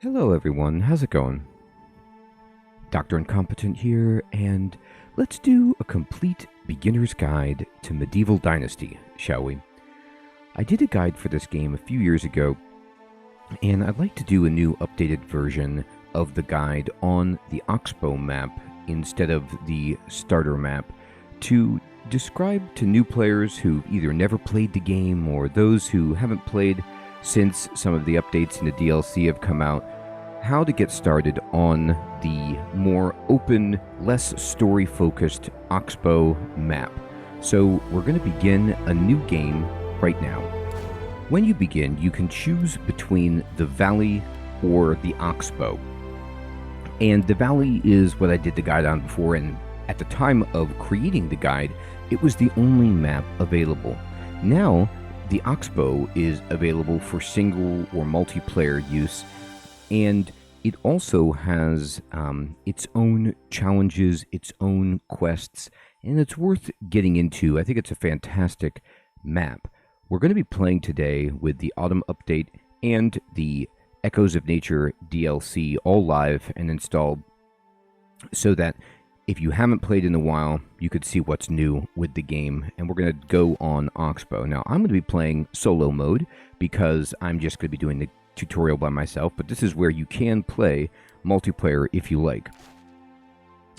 Hello everyone, how's it going? Dr. Incompetent here, and let's do a complete beginner's guide to Medieval Dynasty, shall we? I did a guide for this game a few years ago, and I'd like to do a new updated version of the guide on the Oxbow Map instead of the starter map to describe to new players who've either never played the game or those who haven't played since some of the updates in the DLC have come out, how to get started on the more open, less story-focused Oxbow Map. So we're going to begin a new game right now. When you begin, you can choose between the Valley or the Oxbow. And the Valley is what I did the guide on before, and at the time of creating the guide, it was the only map available. Now, the Oxbow is available for single or multiplayer use, and it also has its own challenges, its own quests, and it's worth getting into. I think it's a fantastic map. We're going to be playing today with the Autumn Update and the Echoes of Nature DLC all live and installed, so that if you haven't played in a while, you could see what's new with the game, and we're going to go on Oxbow. Now, I'm going to be playing solo mode because I'm just going to be doing the tutorial by myself, but this is where you can play multiplayer if you like.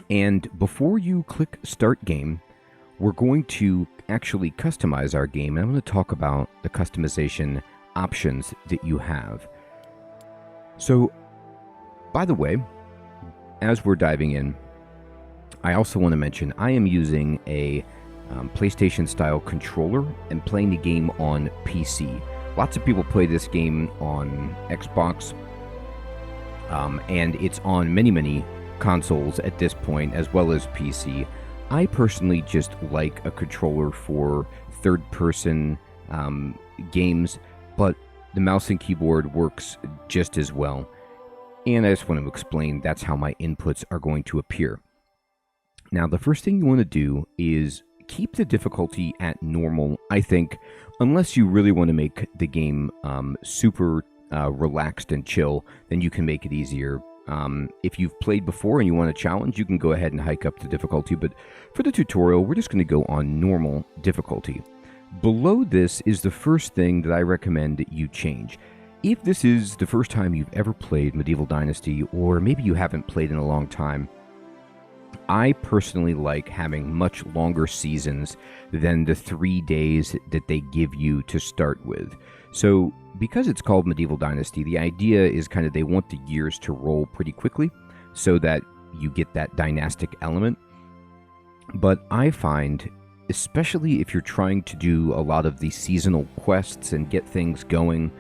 And before you click Start Game, we're going to actually customize our game, and I'm going to talk about the customization options that you have. So, by the way, as we're diving in, I also want to mention I am using a PlayStation-style controller and playing the game on PC. Lots of people play this game on Xbox, and it's on many consoles at this point, as well as PC. I personally just like a controller for third-person games, but the mouse and keyboard works just as well. And I just want to explain that's how my inputs are going to appear. Now, the first thing you want to do is keep the difficulty at normal, I think, unless you really want to make the game super relaxed and chill, then you can make it easier. If you've played before and you want a challenge, you can go ahead and hike up the difficulty, but for the tutorial, we're just going to go on normal difficulty. Below this is the first thing that I recommend that you change. If this is the first time you've ever played Medieval Dynasty, or maybe you haven't played in a long time, I personally like having much longer seasons than the 3 days that they give you to start with. So, because it's called Medieval Dynasty, the idea is kind of they want the years to roll pretty quickly so that you get that dynastic element. But I find, especially if you're trying to do a lot of the seasonal quests and get things going,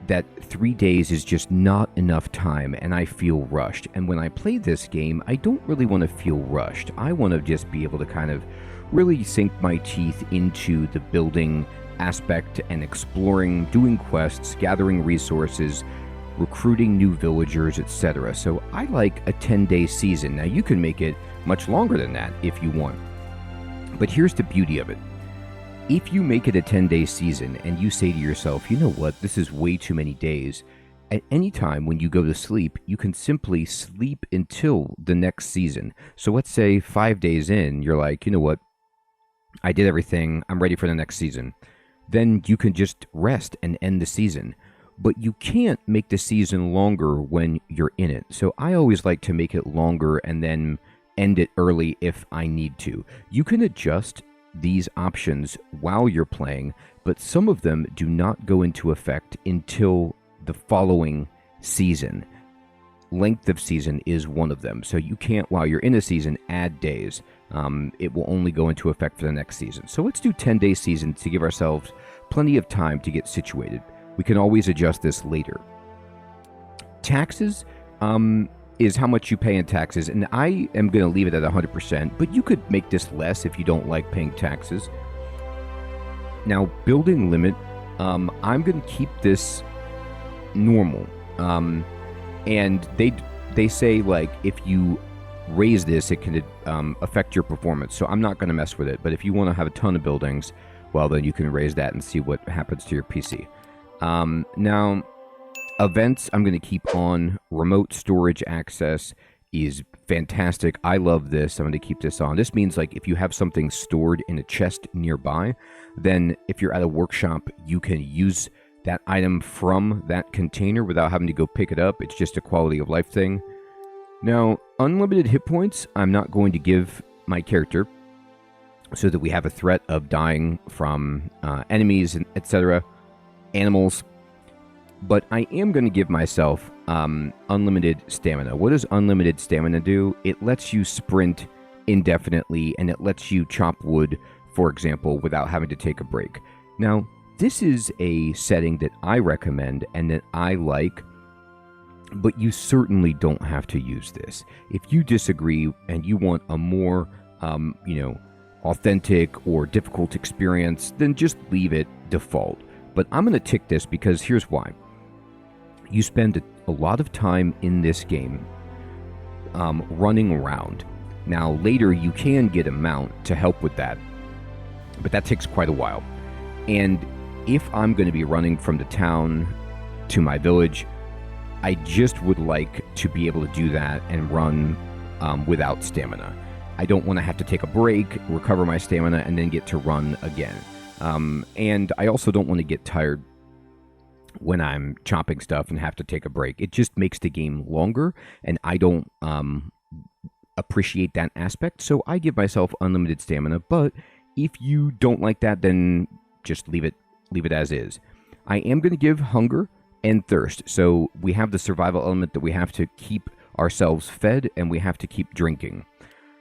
that 3 days is just not enough time, and I feel rushed. And when I play this game, I don't really want to feel rushed. I want to just be able to kind of really sink my teeth into the building aspect and exploring, doing quests, gathering resources, recruiting new villagers, etc. So I like a 10-day season. Now, you can make it much longer than that if you want. But here's the beauty of it. If you make it a 10-day season and you say to yourself, you know what, this is way too many days, at any time when you go to sleep, you can simply sleep until the next season. So let's say 5 days in, you're like, you know what, I did everything, I'm ready for the next season. Then you can just rest and end the season. But you can't make the season longer when you're in it. So I always like to make it longer and then end it early if I need to. You can adjust these options while you're playing, but some of them do not go into effect until the following season. Length of season is one of them, so you can't, while you're in a season, add days. It will only go into effect for the next season. So let's do 10-day seasons to give ourselves plenty of time to get situated. We can always adjust this later. Taxes is how much you pay in taxes, and I am going to leave it at 100%, but you could make this less if you don't like paying taxes. Now, building limit, I'm going to keep this normal, and they say, like, if you raise this, it can affect your performance, so I'm not going to mess with it. But if you want to have a ton of buildings, well, then you can raise that and see what happens to your PC. Now, Events, I'm going to keep on. Remote storage access is fantastic. I love this. I'm going to keep this on. This means like if you have something stored in a chest nearby, then if you're at a workshop, you can use that item from that container without having to go pick it up. It's just a quality of life thing. Now, unlimited hit points, I'm not going to give my character so that we have a threat of dying from enemies, etc., animals. But I am going to give myself unlimited stamina. What does unlimited stamina do? It lets you sprint indefinitely, and it lets you chop wood, for example, without having to take a break. Now, this is a setting that I recommend and that I like, but you certainly don't have to use this. If you disagree and you want a more, authentic or difficult experience, then just leave it default. But I'm going to tick this because here's why. You spend a lot of time in this game running around. Now, later you can get a mount to help with that, but that takes quite a while. And if I'm going to be running from the town to my village, I just would like to be able to do that and run without stamina. I don't want to have to take a break, recover my stamina, and then get to run again. And I also don't want to get tired when I'm chopping stuff and have to take a break. It just makes the game longer, and I don't appreciate that aspect, so I give myself unlimited stamina. But if you don't like that, then just leave it as is. I am going to give hunger and thirst. So we have the survival element that we have to keep ourselves fed, and we have to keep drinking.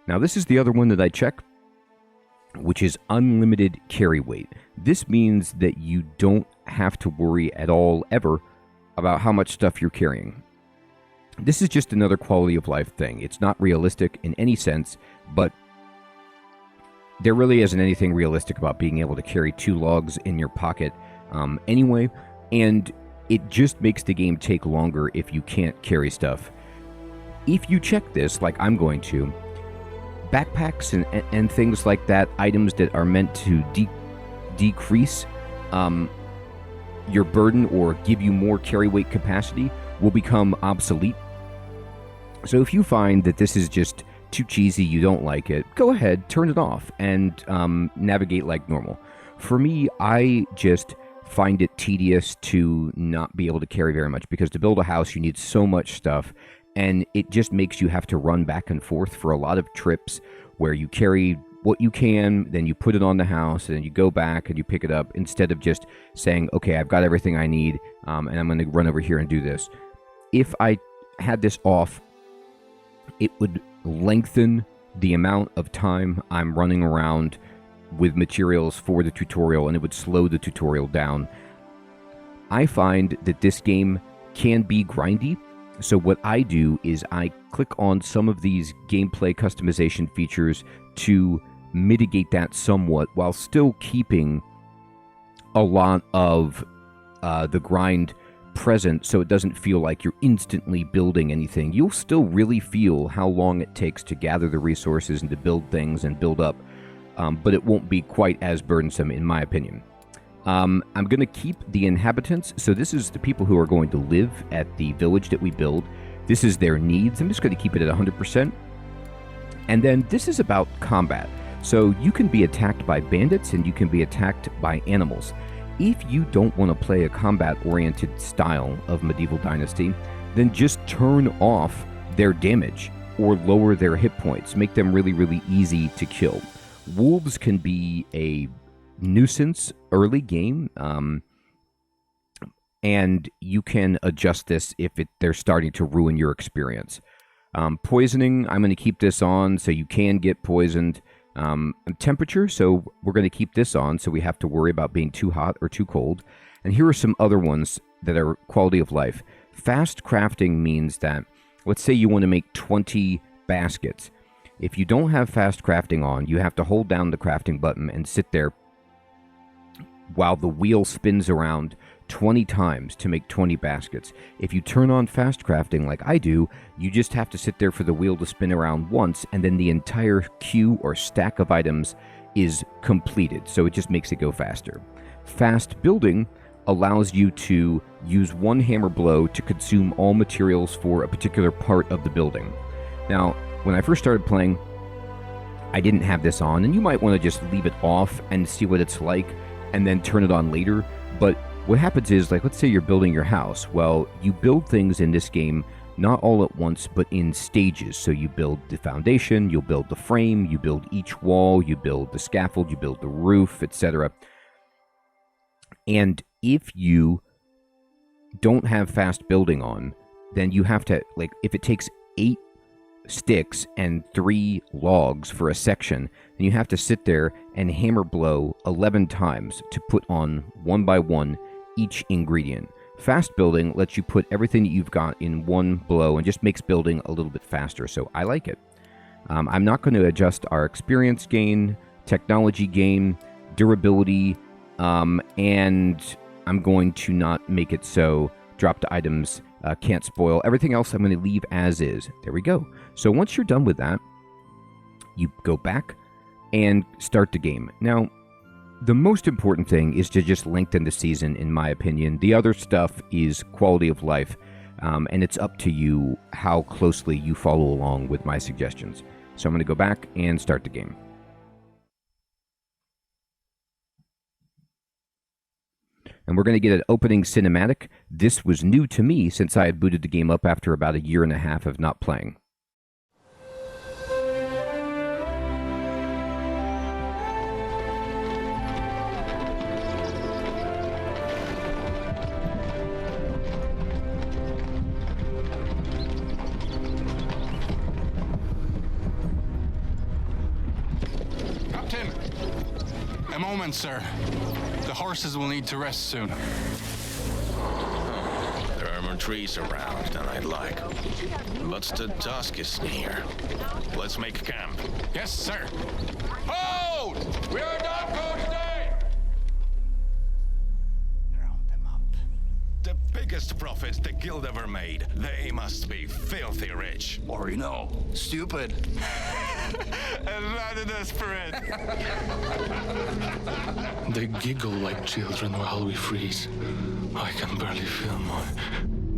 Now, this is the other one that I check, which is unlimited carry weight. This means that you don't have to worry at all, ever, about how much stuff you're carrying. This is just another quality of life thing. It's not realistic in any sense, but there really isn't anything realistic about being able to carry 2 logs in your pocket anyway, and it just makes the game take longer if you can't carry stuff. If you check this, like I'm going to, backpacks and things like that, items that are meant to decrease your burden or give you more carry weight capacity will become obsolete. So if you find that this is just too cheesy, you don't like it, go ahead, turn it off, and navigate like normal. For me, I just find it tedious to not be able to carry very much, because to build a house, you need so much stuff, and it just makes you have to run back and forth for a lot of trips where you carry what you can, then you put it on the house, and then you go back and you pick it up, instead of just saying, okay, I've got everything I need, and I'm going to run over here and do this. If I had this off, it would lengthen the amount of time I'm running around with materials for the tutorial, and it would slow the tutorial down. I find that this game can be grindy, so what I do is I click on some of these gameplay customization features to mitigate that somewhat, while still keeping a lot of the grind present, so it doesn't feel like you're instantly building anything. You'll still really feel how long it takes to gather the resources and to build things and build up, but it won't be quite as burdensome, in my opinion. I'm going to keep the inhabitants. So this is the people who are going to live at the village that we build. This is their needs. I'm just going to keep it at 100%. And then this is about combat. So you can be attacked by bandits and you can be attacked by animals. If you don't want to play a combat-oriented style of Medieval Dynasty, then just turn off their damage or lower their hit points. Make them really, really easy to kill. Wolves can be a nuisance early game, and you can adjust this if they're starting to ruin your experience. Poisoning, I'm going to keep this on so you can get poisoned. Temperature, so we're going to keep this on so we have to worry about being too hot or too cold. And here are some other ones that are quality of life. Fast crafting means that, let's say you want to make 20 baskets. If you don't have fast crafting on, you have to hold down the crafting button and sit there while the wheel spins around 20 times to make 20 baskets. If you turn on fast crafting like I do, you just have to sit there for the wheel to spin around once, and then the entire queue or stack of items is completed, so it just makes it go faster. Fast building allows you to use one hammer blow to consume all materials for a particular part of the building. Now, when I first started playing, I didn't have this on, and you might want to just leave it off and see what it's like and then turn it on later. But what happens is, like, let's say you're building your house. Well, you build things in this game not all at once, but in stages. So you build the foundation, you'll build the frame, you build each wall, you build the scaffold, you build the roof, etc. And if you don't have fast building on, then you have to, like, if it takes 8 sticks and 3 logs for a section, then you have to sit there and hammer blow 11 times to put on one by one each ingredient. Fast building lets you put everything that you've got in one blow and just makes building a little bit faster, so I like it. I'm not going to adjust our experience gain, technology gain, durability, and I'm going to not make it so dropped items can't spoil. Everything else I'm going to leave as is. There we go. So once you're done with that, you go back and start the game. Now, the most important thing is to just lengthen the season, in my opinion. The other stuff is quality of life, and it's up to you how closely you follow along with my suggestions. So I'm going to go back and start the game. And we're going to get an opening cinematic. This was new to me since I had booted the game up after about 1.5 years of not playing. Captain! A moment, sir. The horses will need to rest soon. There are more trees around than I'd like. But the dusk is near. Let's make camp. Yes, sir. Hold! We are not going today! Round them up. The biggest profits the guild ever made. They must be filthy rich. Or, you know, stupid. And rather desperate. They giggle like children while we freeze. I can barely feel mine.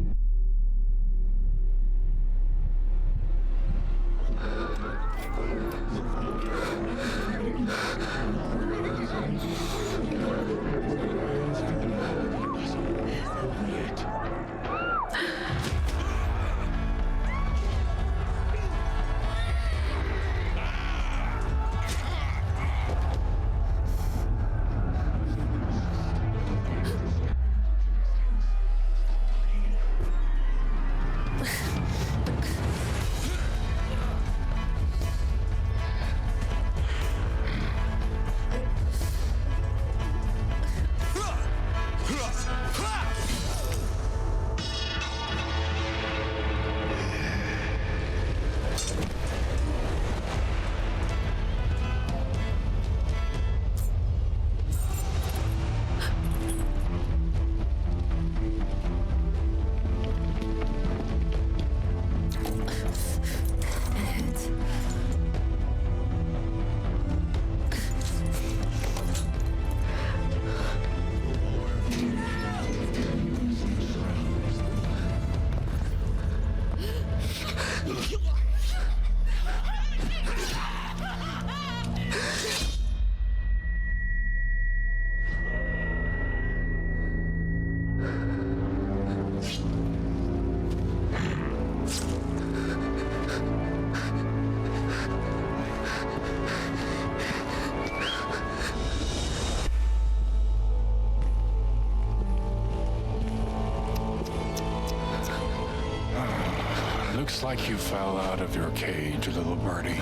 Looks like you fell out of your cage, little birdie.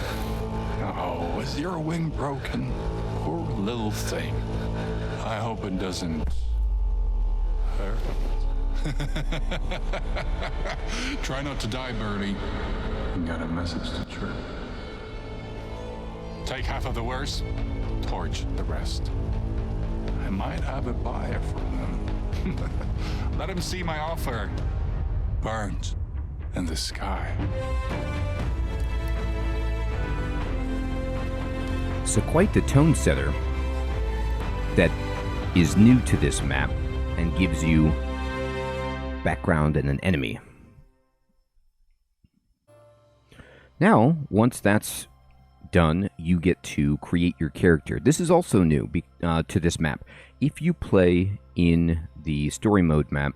Oh, is your wing broken? Poor little thing. I hope it doesn't hurt. Try not to die, birdie. Got a message to Trip. Take half of the wares, torch the rest. I might have a buyer for them. Let him see my offer. Burns in the sky. So quite the tone setter that is new to this map. and gives you background and an enemy. Now, once that's done, you get to create your character. This is also new to this map. If you play in the story mode map,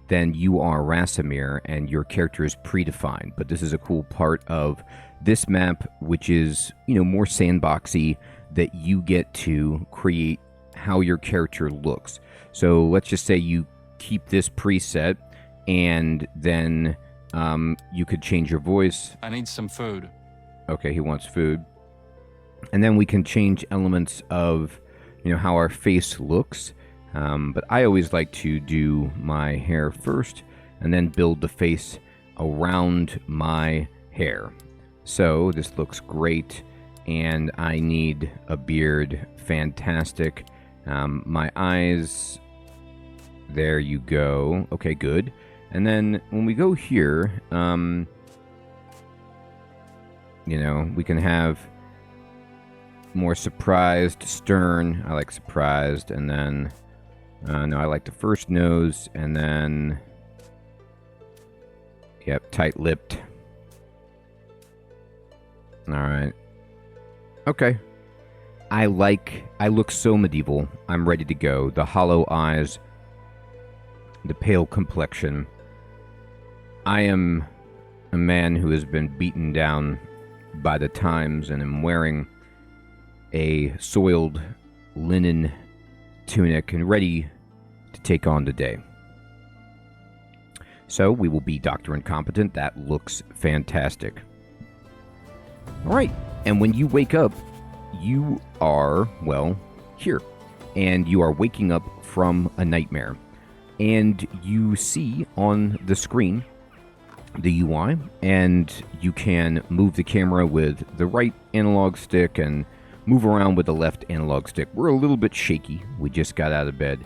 then you are Rasamir and your character is predefined. But this is a cool part of this map, which is, more sandboxy, that you get to create how your character looks. So let's just say you keep this preset, and then you could change your voice. I need some food. Okay, he wants food. And then we can change elements of, how our face looks. But I always like to do my hair first and then build the face around my hair. So this looks great, and I need a beard. Fantastic. My eyes, there you go. Okay, good. And then when we go here, we can have more surprised, stern. I like surprised, and then no, I like the first nose, and then tight-lipped. All right. Okay. I look so medieval. I'm ready to go. The hollow eyes, the pale complexion. I am a man who has been beaten down by the times and am wearing a soiled linen tunic and ready to take on the day. So we will be Dr. Incompetent. That looks fantastic. All right. And when you wake up, you are, here. And you are waking up from a nightmare. And you see on the screen the UI, and you can move the camera with the right analog stick and move around with the left analog stick. We're a little bit shaky. We just got out of bed.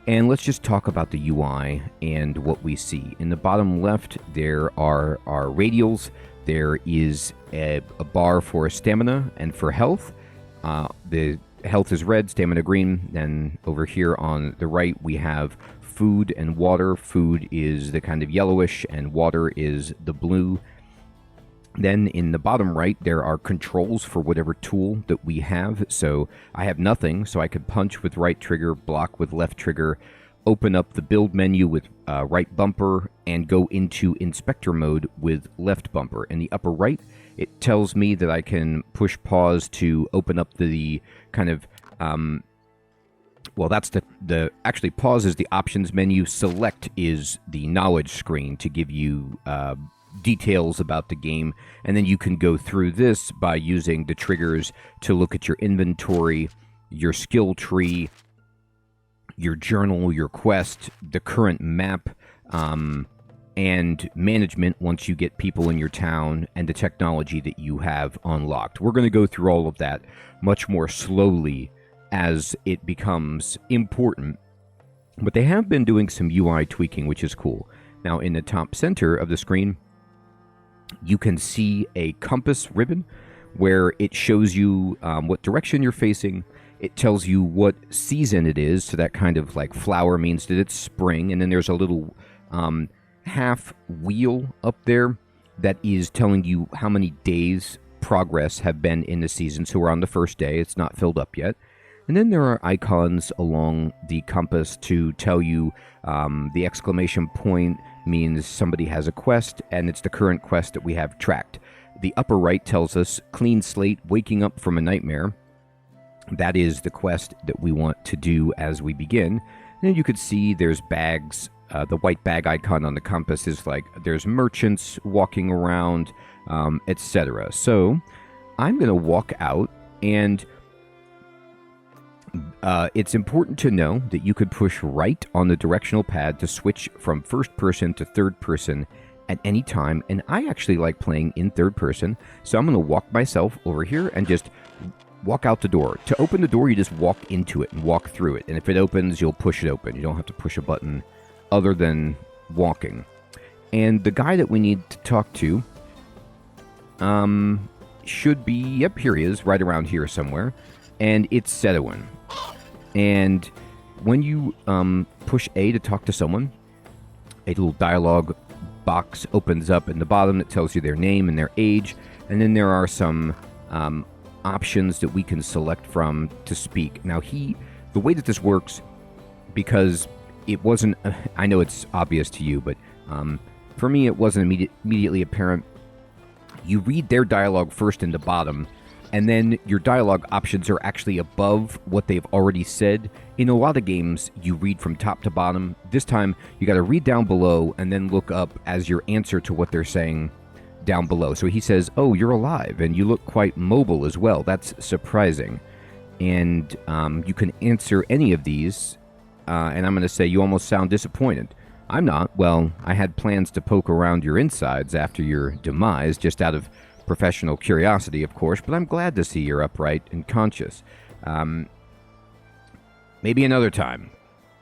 And let's just talk about the UI and what we see. In the bottom left, there are our radials. There is a bar for stamina and for health. The health is red, stamina green. Then over here on the right, we have food and water. Food is the kind of yellowish, and water is the blue. Then in the bottom right, there are controls for whatever tool that we have. So I have nothing, so I could punch with right trigger, block with left trigger, open up the build menu with right bumper, and go into inspector mode with left bumper. In the upper right, it tells me that I can push pause to open up the kind of, that's actually pause is the options menu. Select is the knowledge screen to give you details about the game, and then you can go through this by using the triggers to look at your inventory, your skill tree, your journal, your quest, the current map, and management once you get people in your town, and the technology that you have unlocked. We're going to go through all of that much more slowly as it becomes important, but they have been doing some UI tweaking, which is cool. Now, in the top center of the screen, you can see a compass ribbon where it shows you what direction you're facing. It tells you what season it is, so that kind of like flower means that it's spring, and then there's a little half wheel up there that is telling you how many days progress have been in the season. So we're on the first day. It's not filled up yet. And then there are icons along the compass to tell you the exclamation point means somebody has a quest, and it's the current quest that we have tracked. The upper right tells us clean slate, waking up from a nightmare. That is the quest that we want to do as we begin. And then you could see there's bags. The white bag icon on the compass is like there's merchants walking around, etc. So I'm going to walk out, and it's important to know that you could push right on the directional pad to switch from first person to third person at any time. And I actually like playing in third person, so I'm going to walk myself over here and just walk out the door. To open the door, you just walk into it and walk through it. And if it opens, you'll push it open. You don't have to push a button other than walking. And the guy that we need to talk to should be, yep, here he is, right around here somewhere. And it's Sedawin. And when you push A to talk to someone, a little dialogue box opens up in the bottom that tells you their name and their age, and then there are some options that we can select from to speak. Now, the way that this works, because it wasn't, I know it's obvious to you, but for me it wasn't immediately apparent. You read their dialogue first in the bottom, and then your dialogue options are actually above what they've already said. In a lot of games, you read from top to bottom. This time, you got to read down below and then look up as your answer to what they're saying down below. So he says, "Oh, you're alive, and you look quite mobile as well. That's surprising." And you can answer any of these, and I'm going to say you almost sound disappointed. I'm not. Well, I had plans to poke around your insides after your demise, just out of professional curiosity, of course, but I'm glad to see you're upright and conscious. Maybe another time.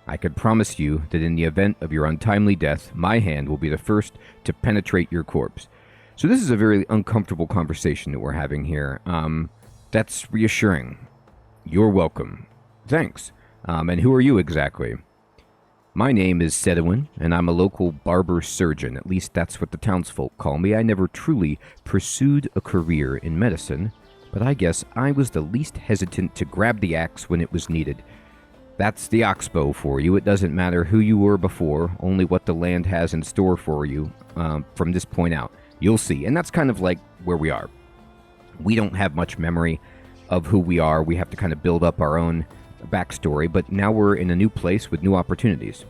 I could promise you that in the event of your untimely death, my hand will be the first to penetrate your corpse. So this is a very uncomfortable conversation that we're having here. That's reassuring. You're welcome. Thanks. And who are you exactly? My name is Sedawin, and I'm a local barber surgeon. At least that's what the townsfolk call me. I never truly pursued a career in medicine, but I guess I was the least hesitant to grab the axe when it was needed. That's the Oxbow for you. It doesn't matter who you were before, only what the land has in store for you from this point out. You'll see. And that's kind of like where we are. We don't have much memory of who we are. We have to kind of build up our own backstory, but now we're in a new place with new opportunities.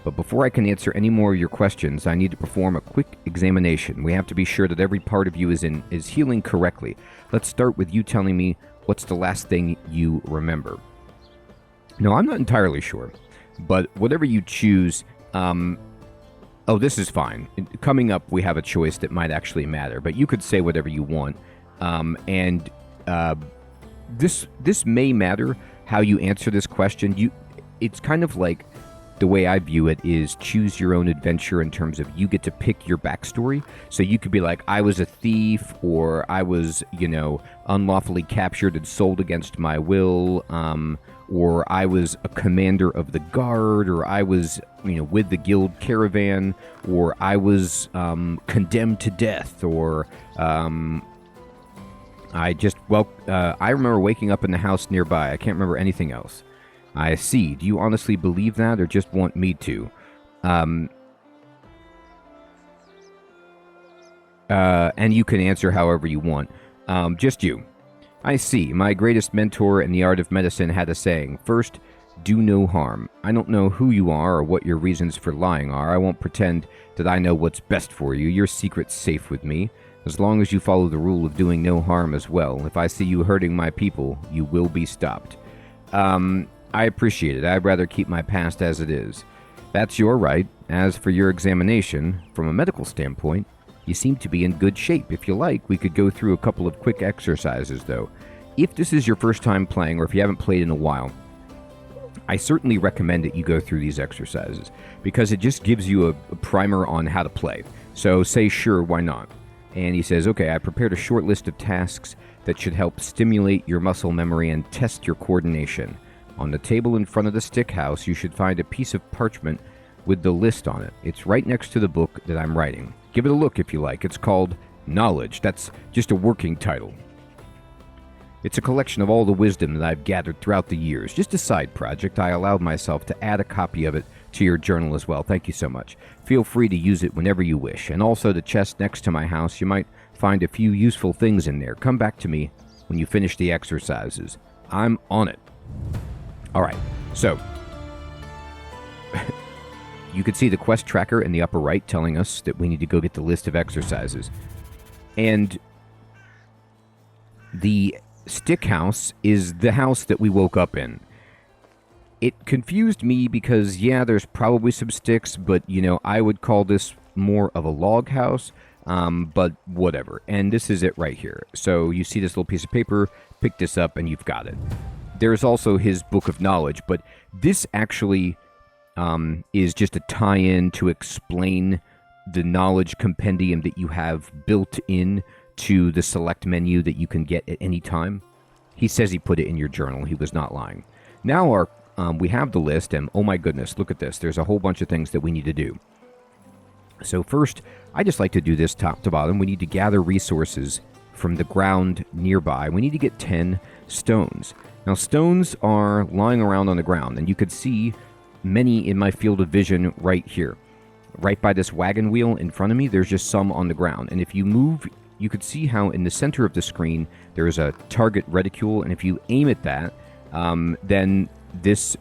But before I can answer any more of your questions, I need to perform a quick examination. We have to be sure that every part of you is healing correctly. Let's start with you telling me what's the last thing you remember. No, I'm not entirely sure, but whatever you choose, oh, this is fine. Coming up, we have a choice that might actually matter, but you could say whatever you want, and this may matter how you answer this question. It's kind of like, the way I view it is choose your own adventure in terms of you get to pick your backstory. So you could be like, I was a thief, or I was, unlawfully captured and sold against my will, or I was a commander of the guard, or I was, with the guild caravan, or I was condemned to death, or I remember waking up in the house nearby. I can't remember anything else. I see. Do you honestly believe that, or just want me to? And you can answer however you want. Just you. I see. My greatest mentor in the art of medicine had a saying. First, do no harm. I don't know who you are or what your reasons for lying are. I won't pretend that I know what's best for you. Your secret's safe with me, as long as you follow the rule of doing no harm as well. If I see you hurting my people, you will be stopped. I appreciate it. I'd rather keep my past as it is. That's your right. As for your examination, from a medical standpoint, you seem to be in good shape. If you like, we could go through a couple of quick exercises, though. If this is your first time playing, or if you haven't played in a while, I certainly recommend that you go through these exercises, because it just gives you a primer on how to play. So say, sure, why not? And he says, okay, I prepared a short list of tasks that should help stimulate your muscle memory and test your coordination. On the table in front of the stick house, you should find a piece of parchment with the list on it. It's right next to the book that I'm writing. Give it a look if you like. It's called Knowledge. That's just a working title. It's a collection of all the wisdom that I've gathered throughout the years. Just a side project. I allowed myself to add a copy of it to your journal as well. Thank you so much. Feel free to use it whenever you wish. And also the chest next to my house, you might find a few useful things in there. Come back to me when you finish the exercises. I'm on it. All right, so you can see the quest tracker in the upper right telling us that we need to go get the list of exercises. And the stick house is the house that we woke up in. It confused me because, yeah, there's probably some sticks, but, I would call this more of a log house, but whatever. And this is it right here. So you see this little piece of paper, pick this up, and you've got it. There's also his book of knowledge, but this actually is just a tie-in to explain the knowledge compendium that you have built in to the select menu that you can get at any time. He says he put it in your journal. He was not lying. Now we have the list, and oh my goodness, look at this. There's a whole bunch of things that we need to do. So first, I just like to do this top to bottom. We need to gather resources from the ground nearby. We need to get 10 stones. Now, stones are lying around on the ground, and you could see many in my field of vision right here. Right by this wagon wheel in front of me, there's just some on the ground. And if you move, you could see how in the center of the screen, there is a target reticule, and if you aim at that, then this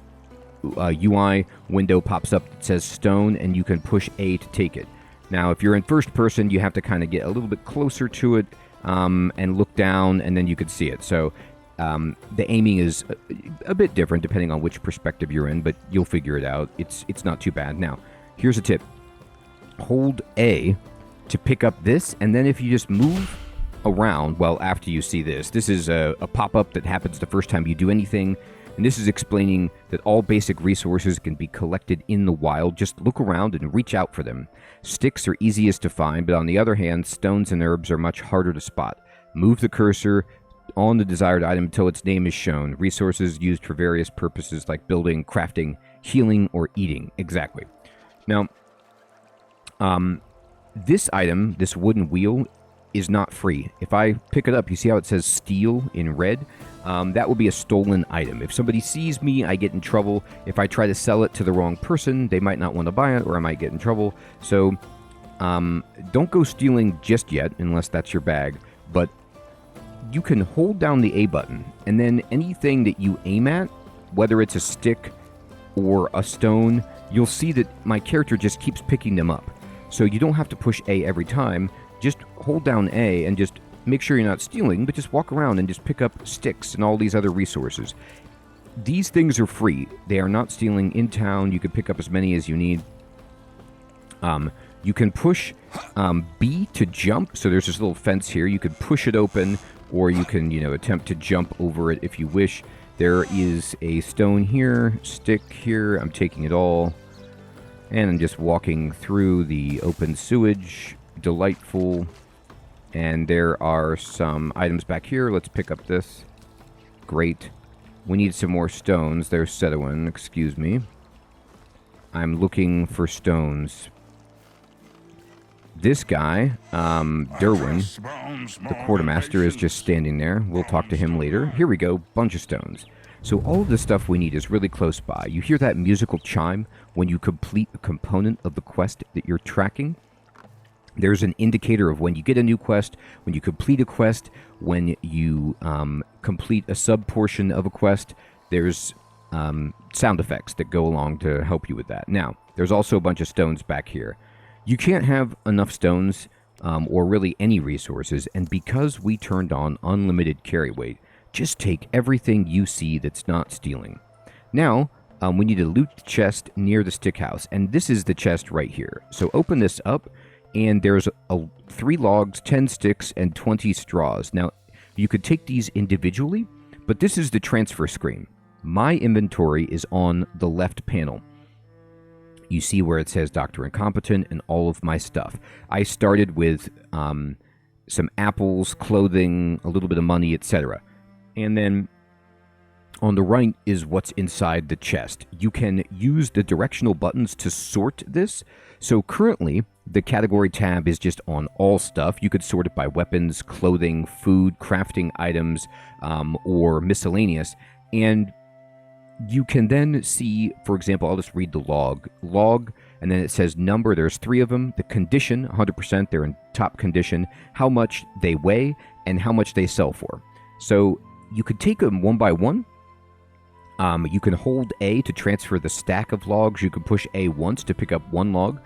UI window pops up that says stone, and you can push A to take it. Now, if you're in first person, you have to kind of get a little bit closer to it and look down, and then you could see it. So the aiming is a bit different depending on which perspective you're in, but you'll figure it out. It's not too bad. Now, here's a tip. Hold A to pick up this, and then if you just move around, well, after you see this is a pop-up that happens the first time you do anything, and this is explaining that all basic resources can be collected in the wild. Just look around and reach out for them. Sticks are easiest to find, but on the other hand, stones and herbs are much harder to spot. Move the cursor on the desired item until its name is shown. Resources used for various purposes like building, crafting, healing, or eating. Exactly. Now, this item, this wooden wheel, is not free. If I pick it up, you see how it says steal in red? That will be a stolen item. If somebody sees me, I get in trouble. If I try to sell it to the wrong person, they might not want to buy it, or I might get in trouble. So don't go stealing just yet, unless that's your bag. But you can hold down the A button, and then anything that you aim at, whether it's a stick or a stone, you'll see that my character just keeps picking them up. So you don't have to push A every time. Just hold down A and just make sure you're not stealing, but just walk around and just pick up sticks and all these other resources. These things are free. They are not stealing in town. You can pick up as many as you need. You can push B to jump. So there's this little fence here. You could push it open, or you can, attempt to jump over it if you wish. There is a stone here, stick here. I'm taking it all. And I'm just walking through the open sewage. Delightful. And there are some items back here. Let's pick up this. Great. We need some more stones. There's Sedawin, excuse me. I'm looking for stones. This guy, Derwin, the Quartermaster, is just standing there. We'll talk to him later. Here we go, bunch of stones. So all of the stuff we need is really close by. You hear that musical chime when you complete a component of the quest that you're tracking. There's an indicator of when you get a new quest, when you complete a quest, when you complete a sub-portion of a quest. There's sound effects that go along to help you with that. Now, there's also a bunch of stones back here. You can't have enough stones or really any resources, and because we turned on unlimited carry weight, just take everything you see that's not stealing. Now, we need to loot the chest near the stick house, and this is the chest right here. So open this up, and there's 3 logs, 10 sticks, and 20 straws. Now, you could take these individually, but this is the transfer screen. My inventory is on the left panel. You see where it says Dr. Incompetent and all of my stuff. I started with some apples, clothing, a little bit of money, etc. And then on the right is what's inside the chest. You can use the directional buttons to sort this. So currently, the category tab is just on all stuff. You could sort it by weapons, clothing, food, crafting items, or miscellaneous. And you can then see, for example, I'll just read the log, and then it says number. There's 3 of them. The condition, 100%, they're in top condition, how much they weigh, and how much they sell for. So you could take them one by one. You can hold A to transfer the stack of logs. You can push A once to pick up 1 log.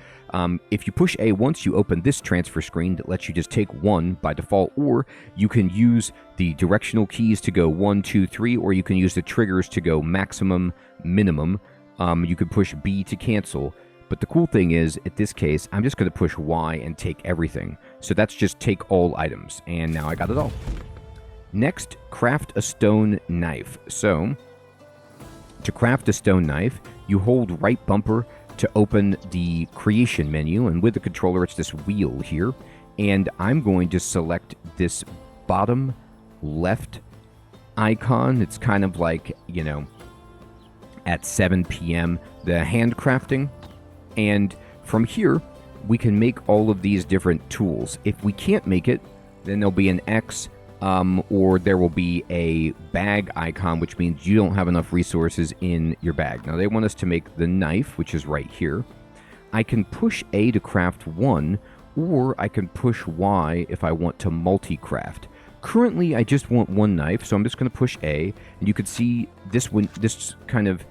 If you push A once, you open this transfer screen that lets you just take 1 by default, or you can use the directional keys to go 1, 2, 3, or you can use the triggers to go maximum, minimum. You could push B to cancel. But the cool thing is, at this case, I'm just going to push Y and take everything. So that's just take all items. And now I got it all. Next, craft a stone knife. So to craft a stone knife, you hold right bumper to open the creation menu, and with the controller it's this wheel here, and I'm going to select this bottom left icon. It's kind of like, at 7 p.m. the handcrafting, and from here we can make all of these different tools. If we can't make it, then there'll be an X, or there will be a bag icon, which means you don't have enough resources in your bag. Now they want us to make the knife, which is right here. I can push A to craft one, or I can push Y if I want to multi-craft. Currently, I just want one knife, so I'm just going to push A, and you can see this kind of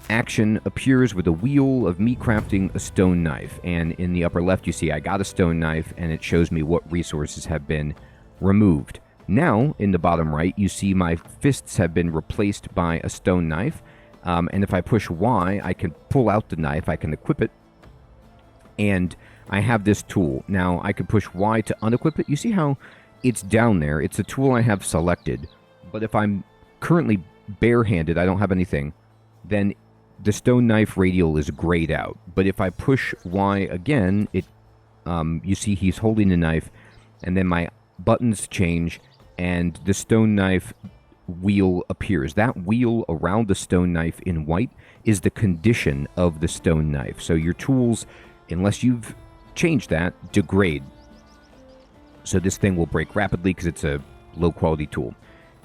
action appears with a wheel of me crafting a stone knife, and in the upper left you see I got a stone knife, and it shows me what resources have been removed. Now, in the bottom right, you see my fists have been replaced by a stone knife, and if I push Y, I can pull out the knife, I can equip it, and I have this tool. Now, I can push Y to unequip it. You see how it's down there? It's a tool I have selected, but if I'm currently barehanded, I don't have anything, then the stone knife radial is grayed out. But if I push Y again, you see he's holding the knife, and then my buttons change, and the stone knife wheel appears. That wheel around the stone knife in white is the condition of the stone knife. So your tools, unless you've changed that, degrade. So this thing will break rapidly because it's a low-quality tool.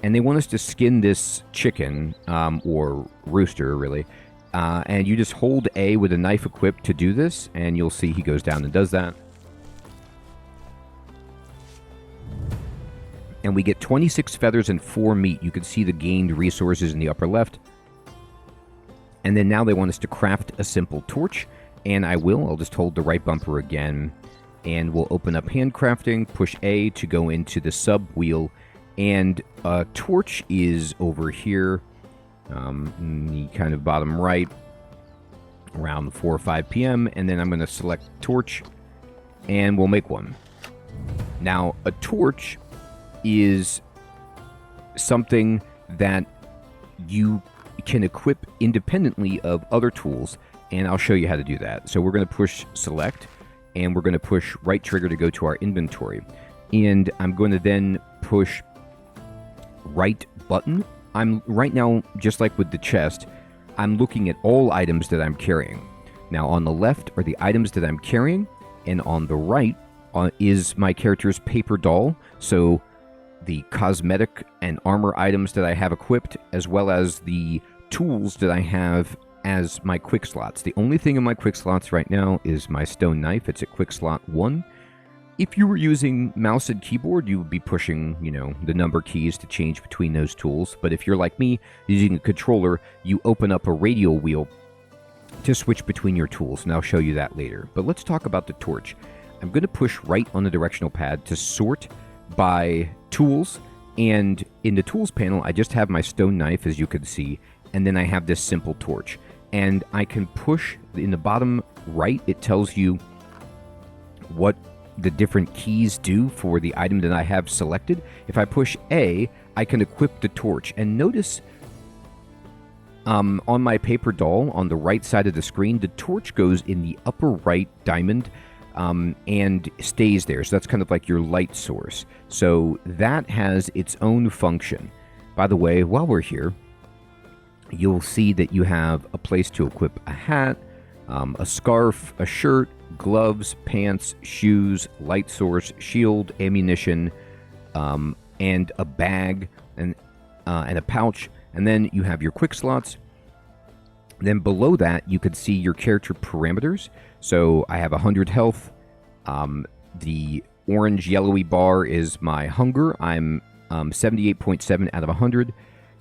And they want us to skin this chicken, or rooster, really. And you just hold A with a knife equipped to do this, and you'll see he goes down and does that. And we get 26 feathers and 4 meat. You can see the gained resources in the upper left. And then now they want us to craft a simple torch. And I'll just hold the right bumper again. And we'll open up handcrafting, push A to go into the sub wheel. And a torch is over here, in the kind of bottom right, around 4 or 5 p.m. And then I'm going to select torch, and we'll make one. Now, a torch is something that you can equip independently of other tools, and I'll show you how to do that. So we're going to push select, and we're going to push right trigger to go to our inventory. And I'm going to then push right button. I'm right now, just like with the chest, I'm looking at all items that I'm carrying. Now on the left are the items that I'm carrying, and on the right is my character's paper doll. So the cosmetic and armor items that I have equipped, as well as the tools that I have as my quick slots. The only thing in my quick slots right now is my stone knife. It's at quick slot 1. If you were using mouse and keyboard, you would be pushing, the number keys to change between those tools. But if you're like me, using a controller, you open up a radial wheel to switch between your tools, and I'll show you that later. But let's talk about the torch. I'm going to push right on the directional pad to sort by tools, and in the tools panel, I just have my stone knife, as you can see, and then I have this simple torch. And I can push in the bottom right, it tells you what the different keys do for the item that I have selected. If I push A, I can equip the torch. And notice on my paper doll, on the right side of the screen, the torch goes in the upper right diamond and stays there. So that's kind of like your light source. So that has its own function. By the way, while we're here, you'll see that you have a place to equip a hat, a scarf, a shirt, gloves, pants, shoes, light source, shield, ammunition, and a bag, and a pouch. And then you have your quick slots. Then below that, you can see your character parameters. So I have 100 health. The orange yellowy bar is my hunger. I'm 78.7 out of 100.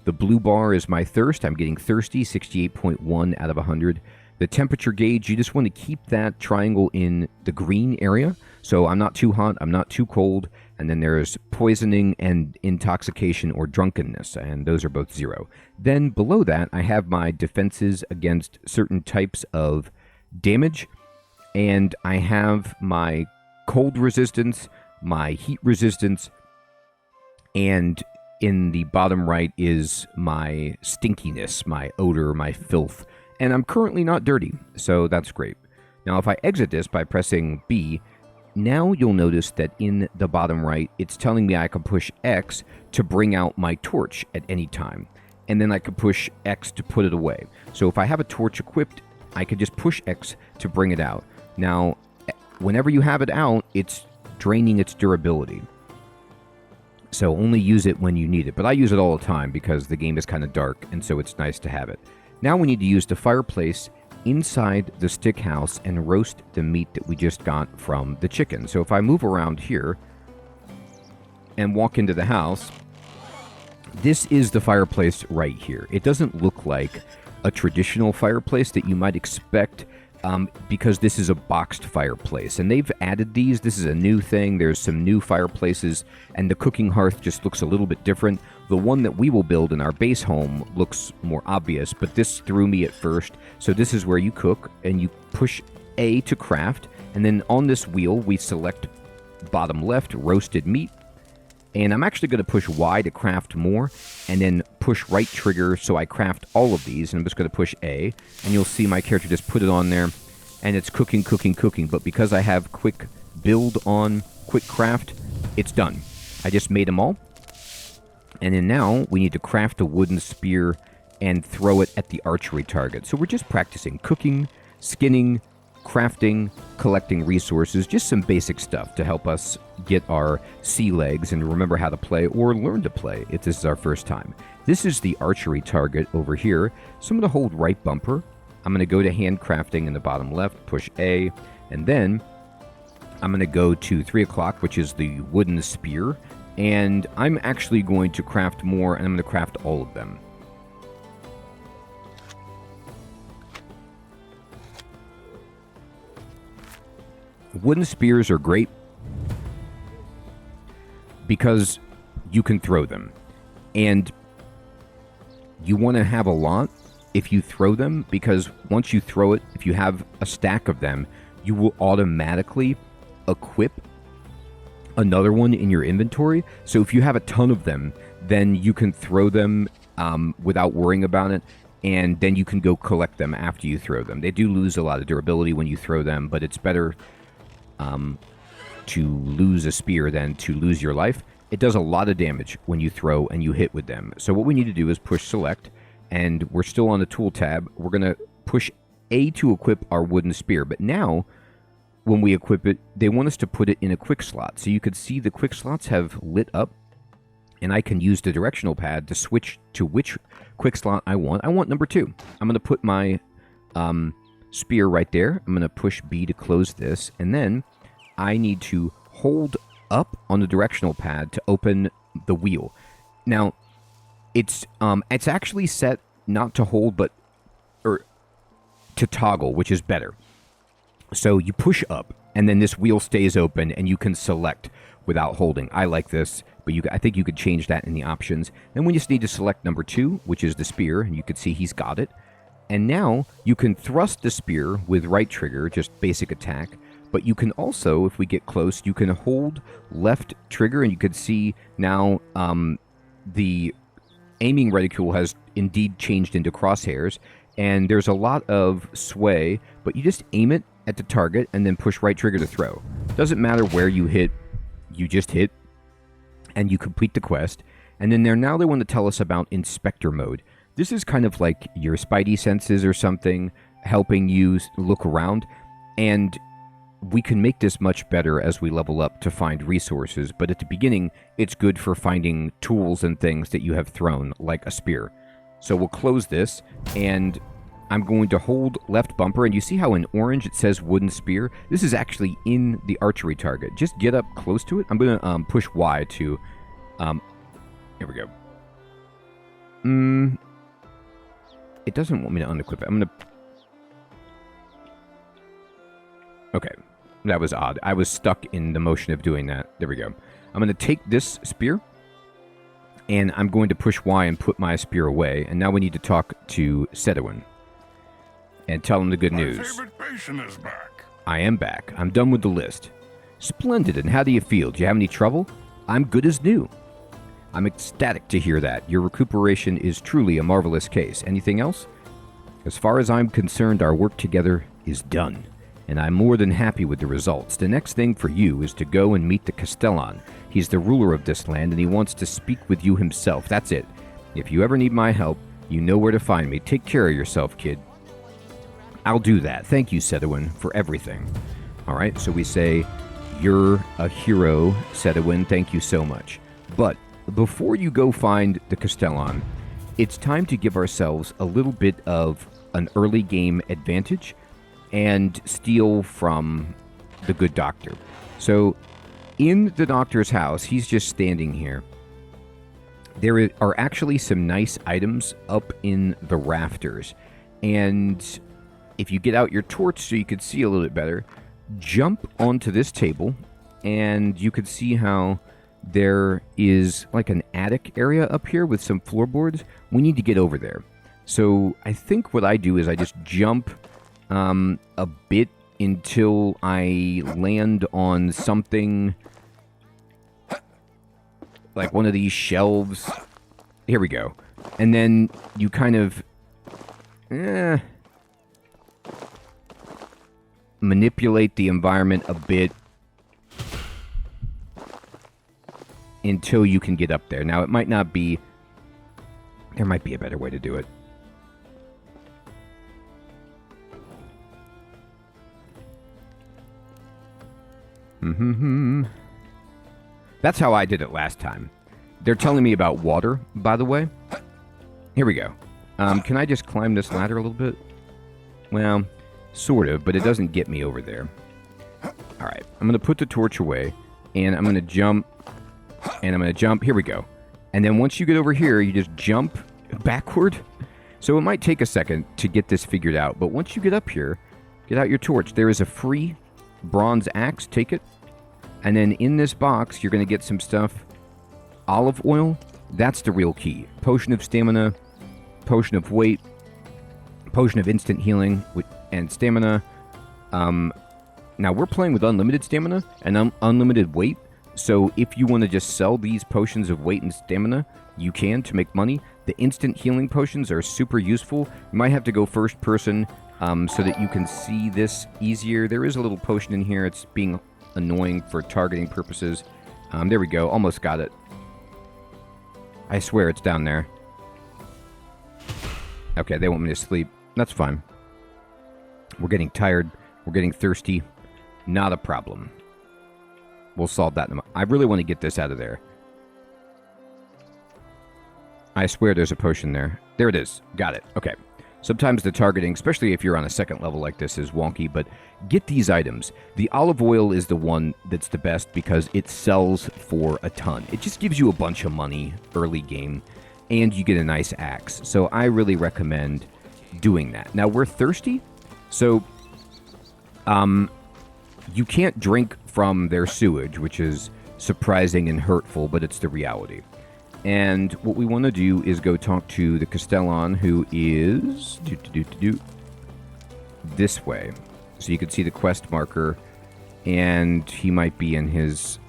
The blue bar is my thirst. I'm getting thirsty, 68.1 out of 100. The temperature gauge, you just want to keep that triangle in the green area. So I'm not too hot, I'm not too cold. And then there's poisoning and intoxication or drunkenness, and those are both 0. Then below that, I have my defenses against certain types of damage. And I have my cold resistance, my heat resistance, and in the bottom right is my stinkiness, my odor, my filth. And I'm currently not dirty, so that's great. Now if I exit this by pressing B, now you'll notice that in the bottom right, it's telling me I can push X to bring out my torch at any time. and then I could push X to put it away. So if I have a torch equipped, I could just push X to bring it out. Now, whenever you have it out, it's draining its durability. So only use it when you need it. But I use it all the time because the game is kind of dark, and so it's nice to have it. Now we need to use the fireplace inside the stick house and roast the meat that we just got from the chicken. So if I move around here and walk into the house, this is the fireplace right here. It doesn't look like a traditional fireplace that you might expect because this is a boxed fireplace. And they've added these. This is a new thing. There's some new fireplaces, and the cooking hearth just looks a little bit different. The one that we will build in our base home looks more obvious, but this threw me at first. So this is where you cook, and you push A to craft, and then on this wheel we select bottom left, roasted meat. And I'm actually going to push Y to craft more, and then push right trigger so I craft all of these. And I'm just going to push A, and you'll see my character just put it on there, and it's cooking, cooking, cooking. But because I have quick build on quick craft, it's done. I just made them all. And then now we need to craft a wooden spear and throw it at the archery target. So we're just practicing cooking, skinning, crafting, collecting resources, just some basic stuff to help us get our sea legs and remember how to play or learn to play if this is our first time. This is the archery target over here, so I'm going to hold right bumper. I'm going to go to hand crafting in the bottom left, push A, and then I'm going to go to 3 o'clock, which is the wooden spear, and I'm actually going to craft more, and I'm going to craft all of them. Wooden spears are great because you can throw them. And you want to have a lot if you throw them, because once you throw it, if you have a stack of them, you will automatically equip another one in your inventory. So if you have a ton of them, then you can throw them without worrying about it. And then you can go collect them after you throw them. They do lose a lot of durability when you throw them, but it's better to lose a spear than to lose your life. It does a lot of damage when you throw and you hit with them. So what we need to do is push select, and we're still on the tool tab. We're going to push A to equip our wooden spear. But now, when we equip it, they want us to put it in a quick slot. So you could see the quick slots have lit up, and I can use the directional pad to switch to which quick slot I want. I want number 2. I'm going to put my spear right there. I'm going to push B to close this, and then I need to hold up on the directional pad to open the wheel. Now, it's actually set not to hold, but to toggle, which is better. So you push up, and then this wheel stays open, and you can select without holding. I like this, but I think you could change that in the options. Then we just need to select number 2, which is the spear, and you can see he's got it. And now you can thrust the spear with right trigger, just basic attack. But you can also, if we get close, you can hold left trigger, and you can see now the aiming reticule has indeed changed into crosshairs. And there's a lot of sway, but you just aim it at the target and then push right trigger to throw. Doesn't matter where you hit, you just hit, and you complete the quest. And then now they want to tell us about Inspector mode. This is kind of like your spidey senses or something, helping you look around. And we can make this much better as we level up to find resources, but at the beginning, it's good for finding tools and things that you have thrown, like a spear. So we'll close this, and I'm going to hold left bumper, and you see how in orange it says wooden spear? This is actually in the archery target. Just get up close to it. I'm going to push Y to... here we go. It doesn't want me to unequip it. I'm going to... Okay. That was odd. I was stuck in the motion of doing that. There we go. I'm going to take this spear, and I'm going to push Y and put my spear away. And now we need to talk to Sedawin and tell him the good news. My favorite patient is back. I am back. I'm done with the list. Splendid. And how do you feel? Do you have any trouble? I'm good as new. I'm ecstatic to hear that. Your recuperation is truly a marvelous case. Anything else? As far as I'm concerned, our work together is done, and I'm more than happy with the results. The next thing for you is to go and meet the Castellon. He's the ruler of this land, and he wants to speak with you himself. That's it. If you ever need my help, you know where to find me. Take care of yourself, kid. I'll do that. Thank you, Sedawin, for everything. All right, so we say, you're a hero, Sedawin. Thank you so much. But before you go find the Castellon, it's time to give ourselves a little bit of an early game advantage and steal from the good doctor. So in the doctor's house, he's just standing here. There are actually some nice items up in the rafters. And if you get out your torch so you could see a little bit better, jump onto this table, and you could see how there is like an attic area up here with some floorboards. We need to get over there. So I think what I do is I just jump a bit until I land on something like one of these shelves. Here we go. And then you kind of manipulate the environment a bit until you can get up there. Now, it might not be... There might be a better way to do it. That's how I did it last time. They're telling me about water, by the way. Here we go. Can I just climb this ladder a little bit? Well, sort of, but it doesn't get me over there. Alright, I'm going to put the torch away, and I'm going to jump, and I'm going to jump. Here we go. And then once you get over here, you just jump backward. So it might take a second to get this figured out, but once you get up here, get out your torch. There is a free bronze axe. Take it. And then in this box, you're going to get some stuff. Olive oil. That's the real key. Potion of stamina. Potion of weight. Potion of instant healing and stamina. Now, we're playing with unlimited stamina and unlimited weight. So if you want to just sell these potions of weight and stamina, you can to make money. The instant healing potions are super useful. You might have to go first person so that you can see this easier. There is a little potion in here. It's being annoying for targeting purposes. There we go. Almost got it. I swear it's down there. Okay, they want me to sleep. That's fine. We're getting tired. We're getting thirsty. Not a problem. We'll solve that in a moment. I really want to get this out of there. I swear there's a potion there. There it is. Got it. Okay. Sometimes the targeting, especially if you're on a second level like this, is wonky, but get these items. The olive oil is the one that's the best because it sells for a ton. It just gives you a bunch of money early game, and you get a nice axe. So I really recommend doing that. Now, we're thirsty, so you can't drink from their sewage, which is surprising and hurtful, but it's the reality. And what we want to do is go talk to the Castellon, who is this way. So you can see the quest marker, and he might be in his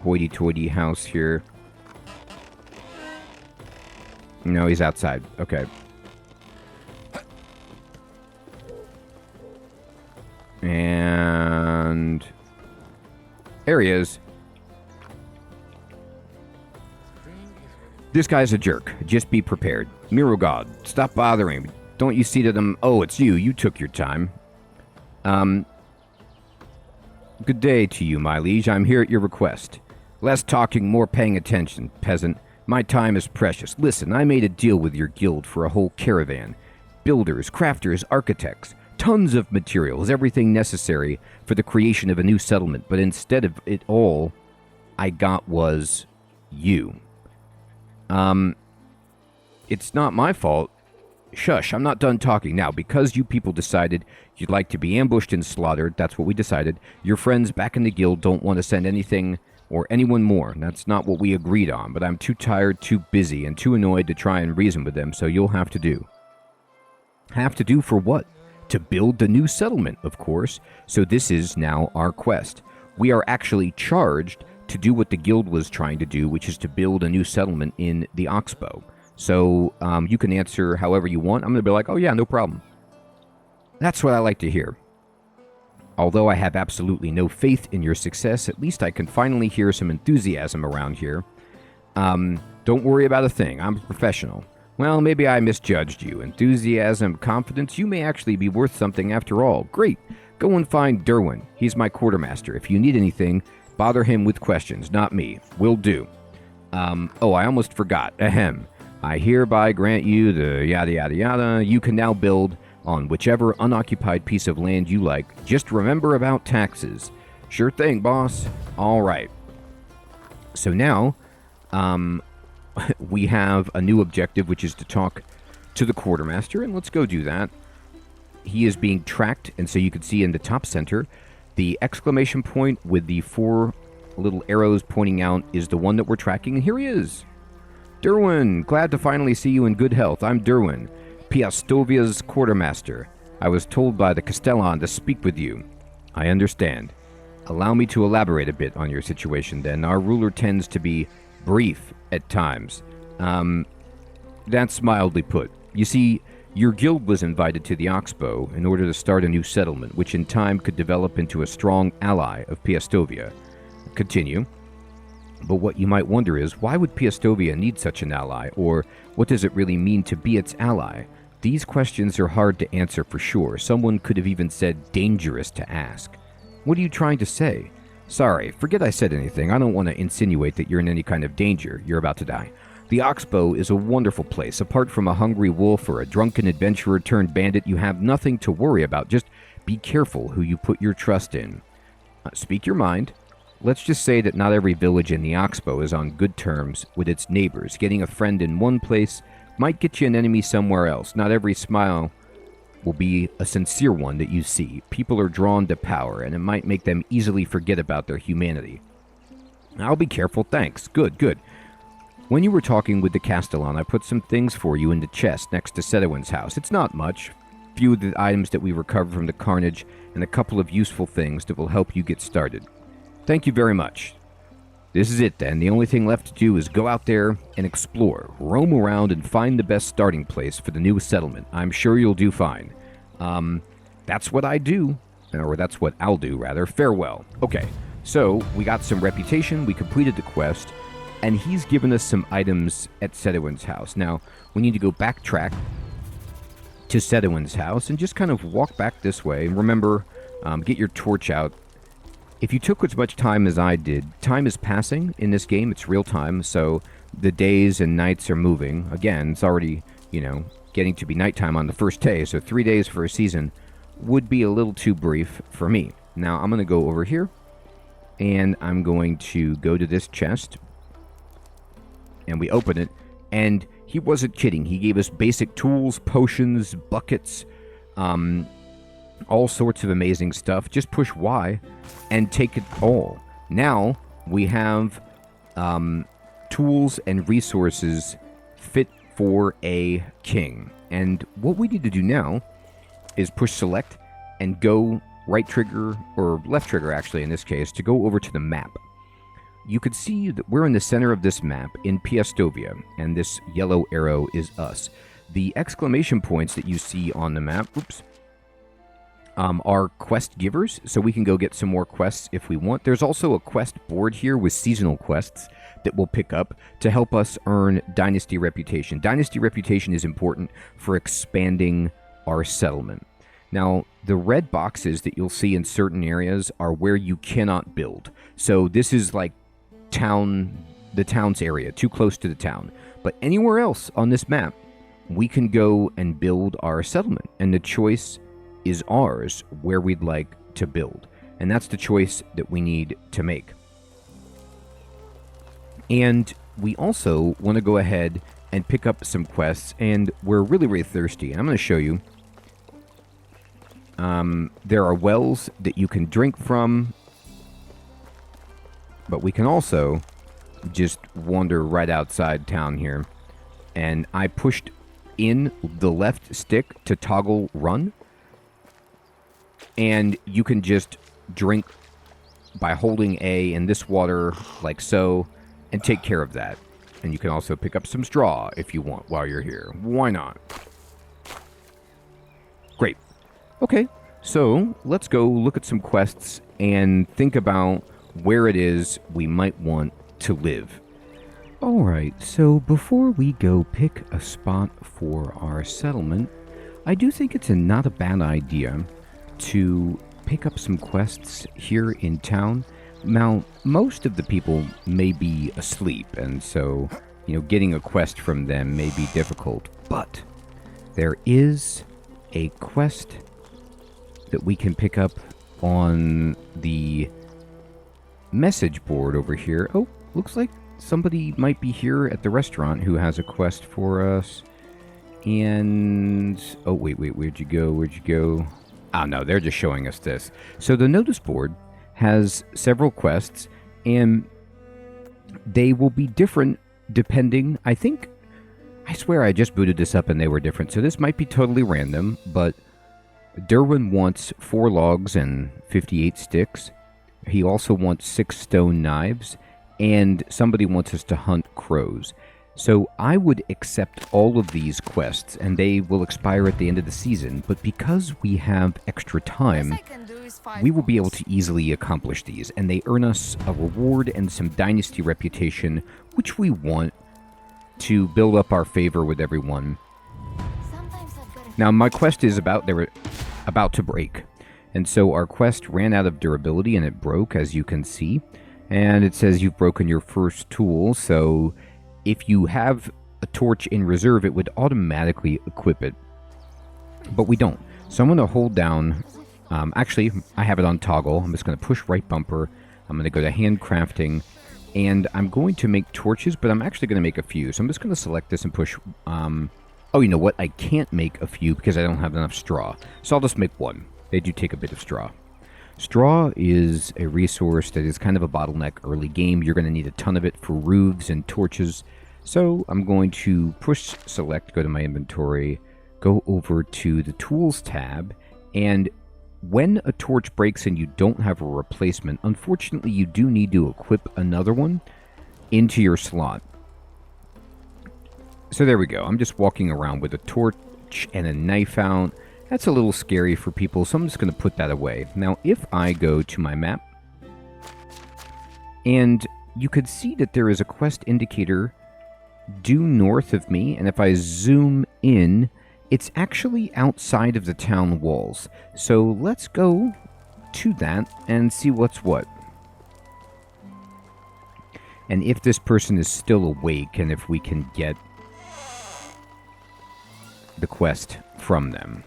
hoity-toity house here. No, he's outside. Okay. And there he is. This guy's a jerk. Just be prepared. Miro God, stop bothering me. Don't you see that I'm... Oh, it's you. You took your time. Good day to you, my liege. I'm here at your request. Less talking, more paying attention, peasant. My time is precious. Listen, I made a deal with your guild for a whole caravan. Builders, crafters, architects. Tons of materials, everything necessary for the creation of a new settlement. But instead of it all, I got was you. It's not my fault. Shush, I'm not done talking now. Because you people decided you'd like to be ambushed and slaughtered, that's what we decided. Your friends back in the guild don't want to send anything or anyone more. That's not what we agreed on, but I'm too tired, too busy, and too annoyed to try and reason with them, so you'll have to do. Have to do for what? To build the new settlement, of course. So this is now our quest. We are actually charged to do what the guild was trying to do, which is to build a new settlement in the Oxbow. So you can answer however you want. I'm going to be like, oh yeah, no problem. That's what I like to hear. Although I have absolutely no faith in your success, at least I can finally hear some enthusiasm around here. Don't worry about a thing. I'm a professional. Well, maybe I misjudged you. Enthusiasm, confidence, you may actually be worth something after all. Great. Go and find Derwin. He's my quartermaster. If you need anything, bother him with questions, not me. Will do. Oh, I almost forgot. Ahem. I hereby grant you the yada yada yada. You can now build on whichever unoccupied piece of land you like. Just remember about taxes. Sure thing, boss. All right. So now, we have a new objective, which is to talk to the quartermaster, and let's go do that. He is being tracked, and so you can see in the top center, the exclamation point with the 4 little arrows pointing out is the one that we're tracking, and here he is. Derwin, glad to finally see you in good health. I'm Derwin, Piastovia's quartermaster. I was told by the Castellon to speak with you. I understand. Allow me to elaborate a bit on your situation, then. Our ruler tends to be brief at times. That's mildly put. You see, your guild was invited to the Oxbow in order to start a new settlement, which in time could develop into a strong ally of Piastovia. Continue. But what you might wonder is, why would Piastovia need such an ally, or what does it really mean to be its ally? These questions are hard to answer for sure. Someone could have even said dangerous to ask. What are you trying to say? Sorry, forget I said anything. I don't want to insinuate that you're in any kind of danger. You're about to die. The Oxbow is a wonderful place. Apart from a hungry wolf or a drunken adventurer turned bandit, you have nothing to worry about. Just be careful who you put your trust in. Speak your mind. Let's just say that not every village in the Oxbow is on good terms with its neighbors. Getting a friend in one place might get you an enemy somewhere else. Not every smile will be a sincere one that you see. People are drawn to power, and it might make them easily forget about their humanity. I'll be careful, thanks. Good, good. When you were talking with the Castellon, I put some things for you in the chest next to Sedawin's house. It's not much. Few of the items that we recovered from the carnage, and a couple of useful things that will help you get started. Thank you very much. This is it then. The only thing left to do is go out there and explore. Roam around and find the best starting place for the new settlement. I'm sure you'll do fine. That's what I do. Or that's what I'll do, rather. Farewell. Okay, so we got some reputation. We completed the quest. And he's given us some items at Sedawin's house. Now, we need to go backtrack to Sedawin's house and just kind of walk back this way. And remember, get your torch out. If you took as much time as I did, time is passing in this game. It's real time, so the days and nights are moving. Again, it's already, getting to be nighttime on the first day, so 3 days for a season would be a little too brief for me. Now, I'm going to go over here, and I'm going to go to this chest, and we open it, and he wasn't kidding. He gave us basic tools, potions, buckets, all sorts of amazing stuff. Just push Y and take it all. Now we have tools and resources fit for a king. And what we need to do now is push select and go right trigger, or left trigger actually in this case, to go over to the map. You could see that we're in the center of this map in Piastovia, and this yellow arrow is us. The exclamation points that you see on the map, are quest givers, so we can go get some more quests if we want. There's also a quest board here with seasonal quests that we'll pick up to help us earn Dynasty Reputation. Dynasty Reputation is important for expanding our settlement. Now, the red boxes that you'll see in certain areas are where you cannot build. So this is like the town's area, too close to the town. But anywhere else on this map, we can go and build our settlement, and the choice is ours where we'd like to build. And that's the choice that we need to make. And we also want to go ahead and pick up some quests, and we're really, really thirsty. And I'm going to show you. There are wells that you can drink from, but we can also just wander right outside town here. And I pushed in the left stick to toggle run. And you can just drink by holding A in this water, like so, and take care of that. And you can also pick up some straw if you want while you're here. Why not? Great. Okay, so let's go look at some quests and think about where it is we might want to live. Alright, so before we go pick a spot for our settlement, I do think it's not a bad idea to pick up some quests here in town. Now, most of the people may be asleep, and so, getting a quest from them may be difficult, but there is a quest that we can pick up on the message board over here. Oh, looks like somebody might be here at the restaurant who has a quest for us. And... oh, wait, where'd you go? Oh, no, they're just showing us this. So the notice board has several quests, and they will be different depending... I swear I just booted this up and they were different, so this might be totally random, but Derwin wants 4 logs and 58 sticks. He also wants 6 stone knives, and somebody wants us to hunt crows. So I would accept all of these quests, and they will expire at the end of the season, but because we have extra time, we will be able to easily accomplish these, and they earn us a reward and some dynasty reputation, which we want to build up our favor with everyone. Now, my quest is about to break, and so our quest ran out of durability, and it broke, as you can see, and it says you've broken your first tool, so if you have a torch in reserve, it would automatically equip it, but we don't. So I'm going to hold down, actually, I have it on toggle. I'm just going to push right bumper. I'm going to go to handcrafting, and I'm going to make torches, but I'm actually going to make a few. So I'm just going to select this and push, oh, you know what? I can't make a few because I don't have enough straw. So I'll just make one. They do take a bit of straw. Straw is a resource that is kind of a bottleneck early game. You're going to need a ton of it for roofs and torches. So I'm going to push select, go to my inventory, go over to the tools tab, and when a torch breaks and you don't have a replacement, unfortunately you do need to equip another one into your slot. So there we go. I'm just walking around with a torch and a knife out. That's a little scary for people, so I'm just going to put that away. Now, if I go to my map, and you could see that there is a quest indicator due north of me, and if I zoom in, it's actually outside of the town walls. So let's go to that and see what's what. And if this person is still awake, and if we can get the quest from them.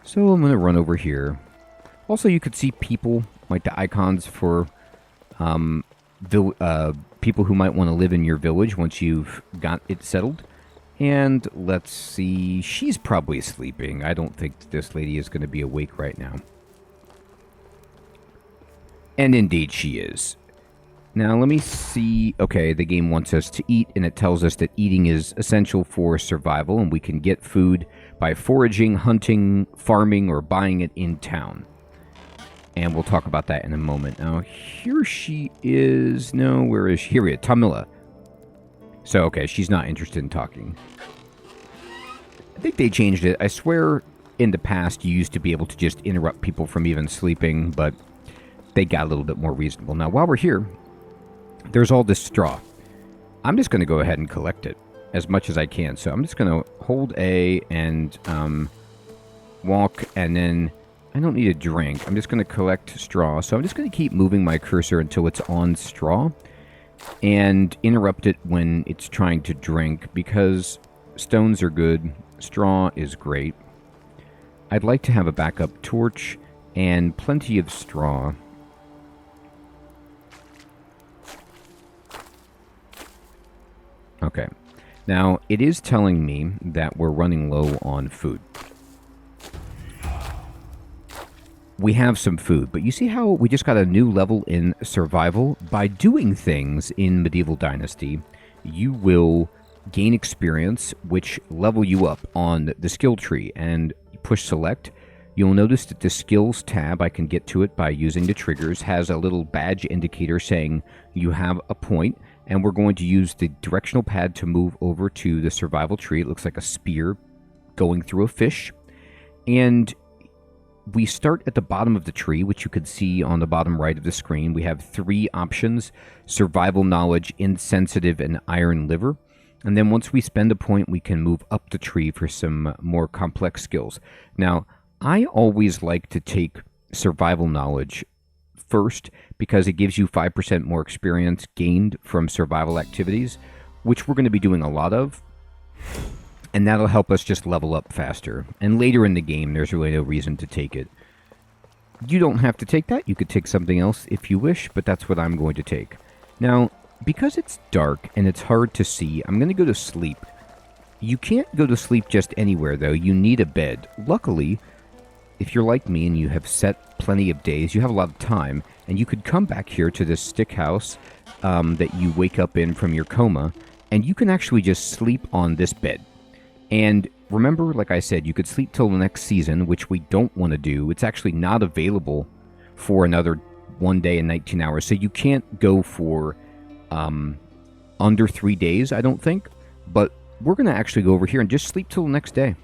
So I'm going to run over here. Also, you could see people, like the icons for people who might want to live in your village once you've got it settled. And let's see, she's probably sleeping. I don't think this lady is going to be awake right now. And indeed she is. Now let me see, okay, the game wants us to eat, and it tells us that eating is essential for survival, and we can get food by foraging, hunting, farming, or buying it in town. And we'll talk about that in a moment. Now, here she is. No, where is she? Here we are, Tamila. So, okay, she's not interested in talking. I think they changed it. I swear in the past you used to be able to just interrupt people from even sleeping, but they got a little bit more reasonable. Now, while we're here, there's all this straw. I'm just going to go ahead and collect it as much as I can. So I'm just going to hold A and walk, and then I don't need a drink. I'm just going to collect straw. So I'm just going to keep moving my cursor until it's on straw and interrupt it when it's trying to drink, because stones are good, straw is great. I'd like to have a backup torch and plenty of straw. Okay, now it is telling me that we're running low on food. We have some food, but you see how we just got a new level in survival? By doing things in Medieval Dynasty, you will gain experience, which level you up on the skill tree, and push select. You'll notice that the skills tab, I can get to it by using the triggers, has a little badge indicator saying you have a point. And we're going to use the directional pad to move over to the survival tree. It looks like a spear going through a fish. And we start at the bottom of the tree, which you could see on the bottom right of the screen. We have 3 options: survival knowledge, insensitive, and iron liver. And then once we spend a point, we can move up the tree for some more complex skills. Now, I always like to take survival knowledge first because it gives you 5% more experience gained from survival activities, which we're going to be doing a lot of. And that'll help us just level up faster. And later in the game, there's really no reason to take it. You don't have to take that. You could take something else if you wish, but that's what I'm going to take. Now, because it's dark and it's hard to see, I'm going to go to sleep. You can't go to sleep just anywhere, though. You need a bed. Luckily, if you're like me and you have set plenty of days, you have a lot of time, and you could come back here to this stick house that you wake up in from your coma, and you can actually just sleep on this bed. And remember, like I said, you could sleep till the next season, which we don't want to do. It's actually not available for another 1 day and 19 hours, so you can't go for under 3 days, I don't think. But we're going to actually go over here and just sleep till the next day.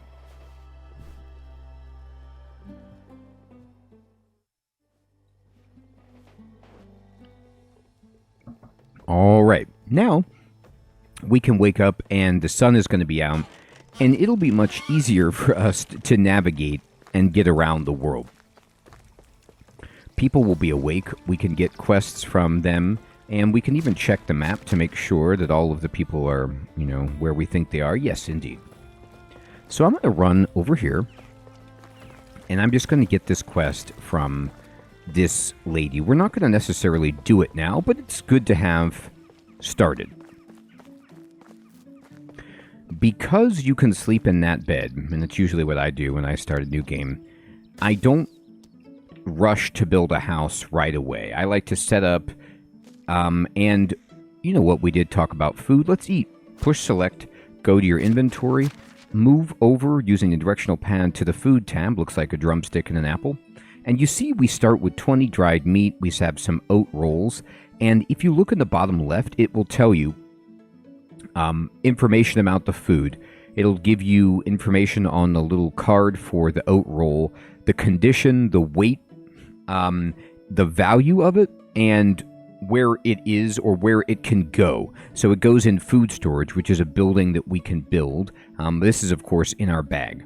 All right, now we can wake up and the sun is going to be out, and it'll be much easier for us to navigate and get around the world. People will be awake, we can get quests from them, and we can even check the map to make sure that all of the people are, you know, where we think they are. Yes, indeed. So I'm going to run over here, and I'm just going to get this quest from this lady. We're not going to necessarily do it now, but it's good to have started. Because you can sleep in that bed, and it's usually what I do when I start a new game, I don't rush to build a house right away. I like to set up, and you know what, we did talk about food. Let's eat. Push select, go to your inventory, move over using the directional pad to the food tab. Looks like a drumstick and an apple. And you see we start with 20 dried meat. We have some oat rolls. And if you look in the bottom left, it will tell you information about the food. It'll give you information on the little card for the oat roll, the condition, the weight, the value of it, and where it is or where it can go. So it goes in food storage, which is a building that we can build. This is, of course, in our bag.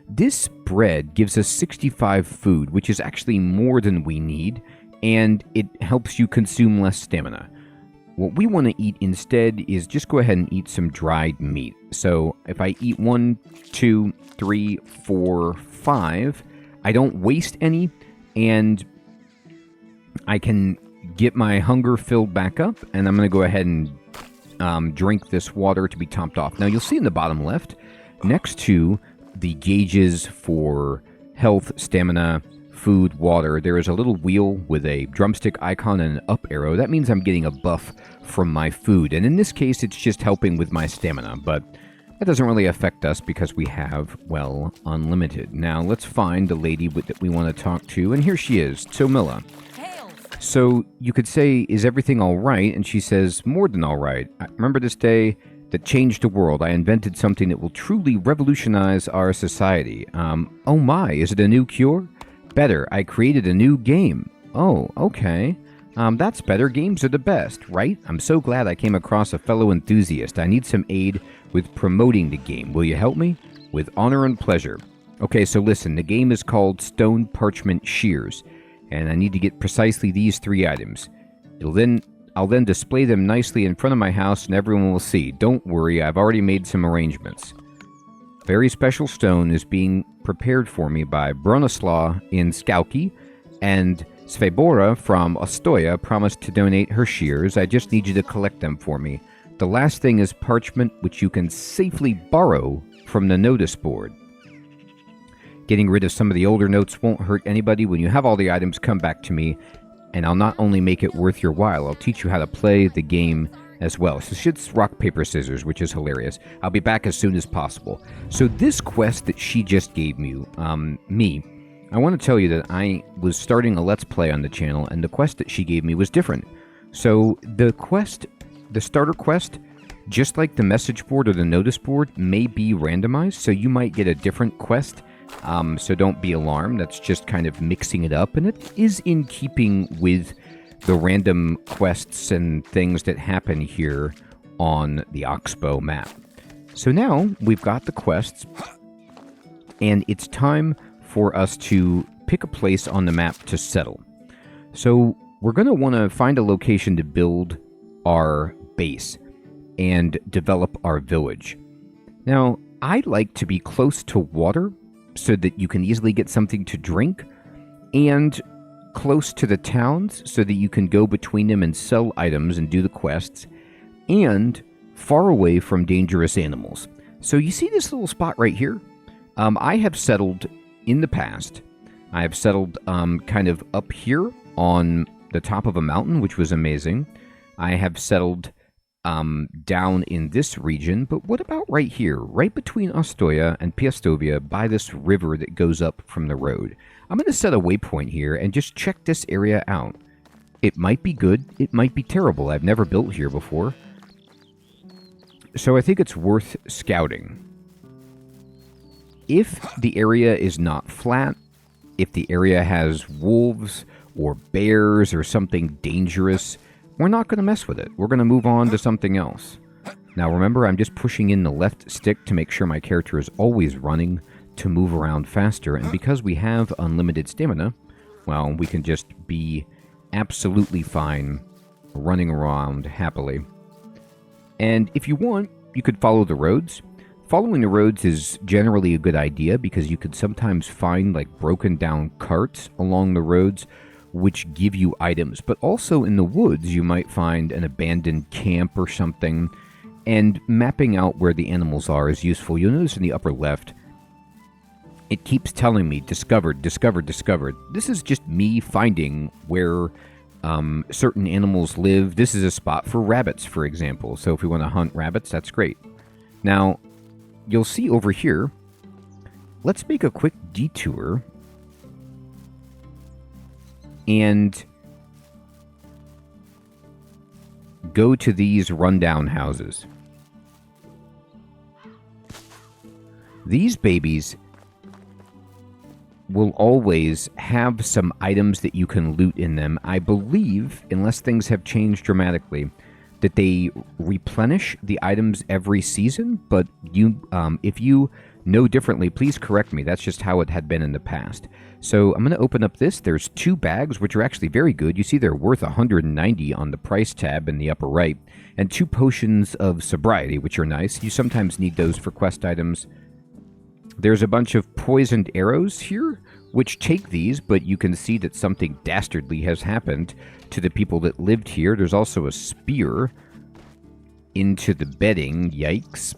This bread gives us 65 food, which is actually more than we need, and it helps you consume less stamina. What we want to eat instead is just go ahead and eat some dried meat. So if I eat 1, 2, 3, 4, 5, I don't waste any, and I can get my hunger filled back up, and I'm going to go ahead and drink this water to be topped off. Now you'll see in the bottom left, next to the gauges for health, stamina, food, water, there is a little wheel with a drumstick icon and an up arrow. That means I'm getting a buff from my food, and in this case it's just helping with my stamina, but that doesn't really affect us because we have, well, unlimited. Now let's find the lady that we want to talk to, and here she is, Tomilla. So you could say, is everything all right? And she says, more than all right. I remember this day that changed the world. I invented something that will truly revolutionize our society. Oh my, is it a new cure? Better, I created a new game. Oh, okay. That's better. Games are the best, right? I'm so glad I came across a fellow enthusiast. I need some aid with promoting the game. Will you help me? With honor and pleasure. Okay, so listen, the game is called Stone, Parchment, Shears, and I need to get precisely these 3 items. I'll then display them nicely in front of my house and everyone will see. Don't worry, I've already made some arrangements. Very special stone is being prepared for me by Bronislaw in Skauki, and Svebora from Ostoya promised to donate her shears. I just need you to collect them for me. The last thing is parchment, which you can safely borrow from the notice board. Getting rid of some of the older notes won't hurt anybody. When you have all the items, come back to me, and I'll not only make it worth your while, I'll teach you how to play the game as well. So it's rock, paper, scissors, which is hilarious. I'll be back as soon as possible. So this quest that she just gave me, I want to tell you that I was starting a Let's Play on the channel, and the quest that she gave me was different. So the starter quest, just like the message board or the notice board, may be randomized, so you might get a different quest So don't be alarmed. That's just kind of mixing it up, and it is in keeping with the random quests and things that happen here on the Oxbow map. So now we've got the quests, and it's time for us to pick a place on the map to settle. So we're going to want to find a location to build our base and develop our village. Now, I like to be close to water so that you can easily get something to drink, and close to the towns so that you can go between them and sell items and do the quests, and far away from dangerous animals. So you see this little spot right here? I have settled in the past. I have settled kind of up here on the top of a mountain, which was amazing. I have settled down in this region, but what about right here, right between Ostoya and Piastovia, by this river that goes up from the road? I'm going to set a waypoint here and just check this area out. It might be good, it might be terrible. I've never built here before, so I think it's worth scouting. If the area is not flat, if the area has wolves or bears or something dangerous, we're not going to mess with it. We're going to move on to something else. Now remember, I'm just pushing in the left stick to make sure my character is always running to move around faster, and because we have unlimited stamina, well, we can just be absolutely fine running around happily. And if you want, you could follow the roads. Following the roads is generally a good idea because you could sometimes find like broken down carts along the roads which give you items, but also in the woods you might find an abandoned camp or something, and mapping out where the animals are is useful. You'll notice in the upper left it keeps telling me discovered, discovered, discovered. This is just me finding where certain animals live. This is a spot for rabbits, for example, so if we want to hunt rabbits, that's great. Now you'll see over here, let's make a quick detour and go to these rundown houses. These babies will always have some items that you can loot in them. I believe, unless things have changed dramatically, that they replenish the items every season, but if you know differently, please correct me. That's just how it had been in the past. So I'm going to open up this. There's 2 bags, which are actually very good. You see they're worth 190 on the price tab in the upper right, and 2 potions of sobriety, which are nice. You sometimes need those for quest items. There's a bunch of poisoned arrows here, which take these, but you can see that something dastardly has happened to the people that lived here. There's also a spear into the bedding, yikes.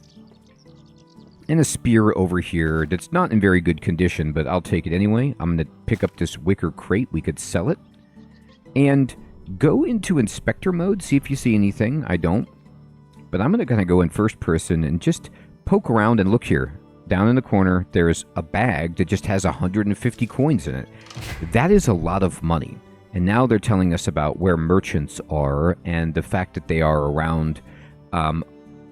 And a spear over here that's not in very good condition, but I'll take it anyway. I'm going to pick up this wicker crate. We could sell it. And go into inspector mode, see if you see anything. I don't. But I'm going to kind of go in first person and just poke around and look here. Down in the corner, there's a bag that just has 150 coins in it. That is a lot of money. And now they're telling us about where merchants are and the fact that they are around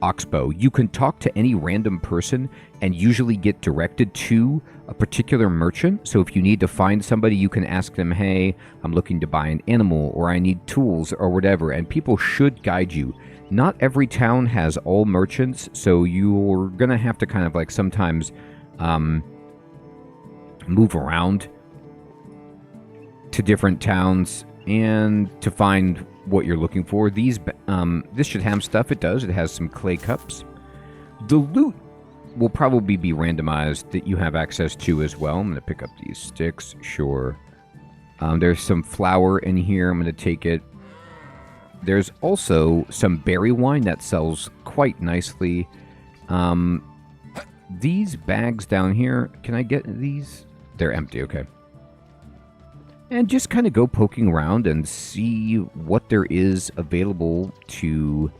Oxbow. You can talk to any random person and usually get directed to a particular merchant. So if you need to find somebody, you can ask them, hey, I'm looking to buy an animal, or I need tools, or whatever. And people should guide you. Not every town has all merchants, so you're going to have to kind of like sometimes move around to different towns and to find what you're looking for. This should have stuff. It does. It has some clay cups. The loot will probably be randomized that you have access to as well. I'm going to pick up these sticks. Sure. There's some flour in here. I'm going to take it. There's also some berry wine that sells quite nicely. These bags down here, can I get these? They're empty, okay. And just kind of go poking around and see what there is available to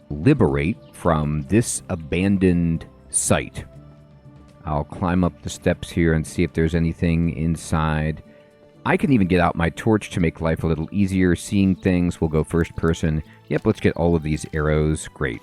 liberate from this abandoned site. I'll climb up the steps here and see if there's anything inside. I can even get out my torch to make life a little easier. Seeing things, we'll go first person. Yep, let's get all of these arrows. Great.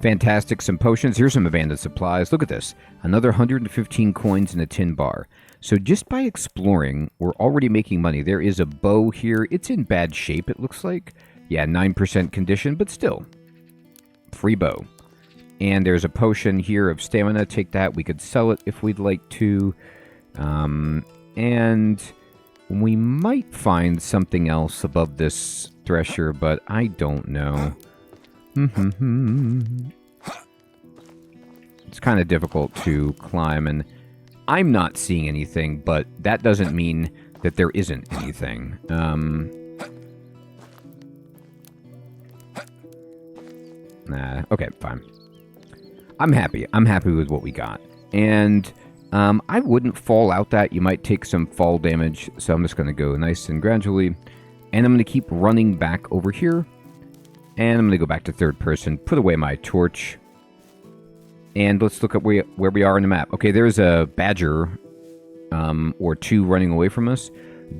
Fantastic. Some potions. Here's some abandoned supplies. Look at this. Another 115 coins in a tin bar. So just by exploring, we're already making money. There is a bow here. It's in bad shape, it looks like. Yeah, 9% condition, but still. Free bow. And there's a potion here of stamina. Take that. We could sell it if we'd like to. And we might find something else above this thresher, but I don't know. It's kind of difficult to climb, and I'm not seeing anything, but that doesn't mean that there isn't anything. Nah, okay, fine. I'm happy. I'm happy with what we got. And I wouldn't fall out that. You might take some fall damage, so I'm just going to go nice and gradually. And I'm going to keep running back over here. And I'm going to go back to third person, put away my torch. And let's look at where we are on the map. Okay, there's a badger or two running away from us.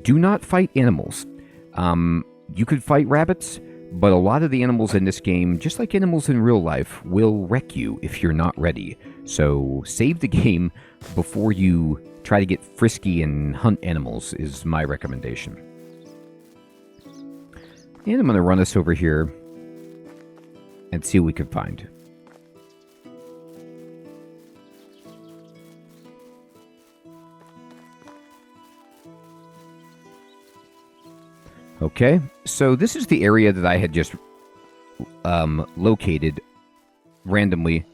Do not fight animals. You could fight rabbits, but a lot of the animals in this game, just like animals in real life, will wreck you if you're not ready. So save the game before you try to get frisky and hunt animals is my recommendation. And I'm going to run us over here and see what we can find. Okay, so this is the area that I had just located randomly.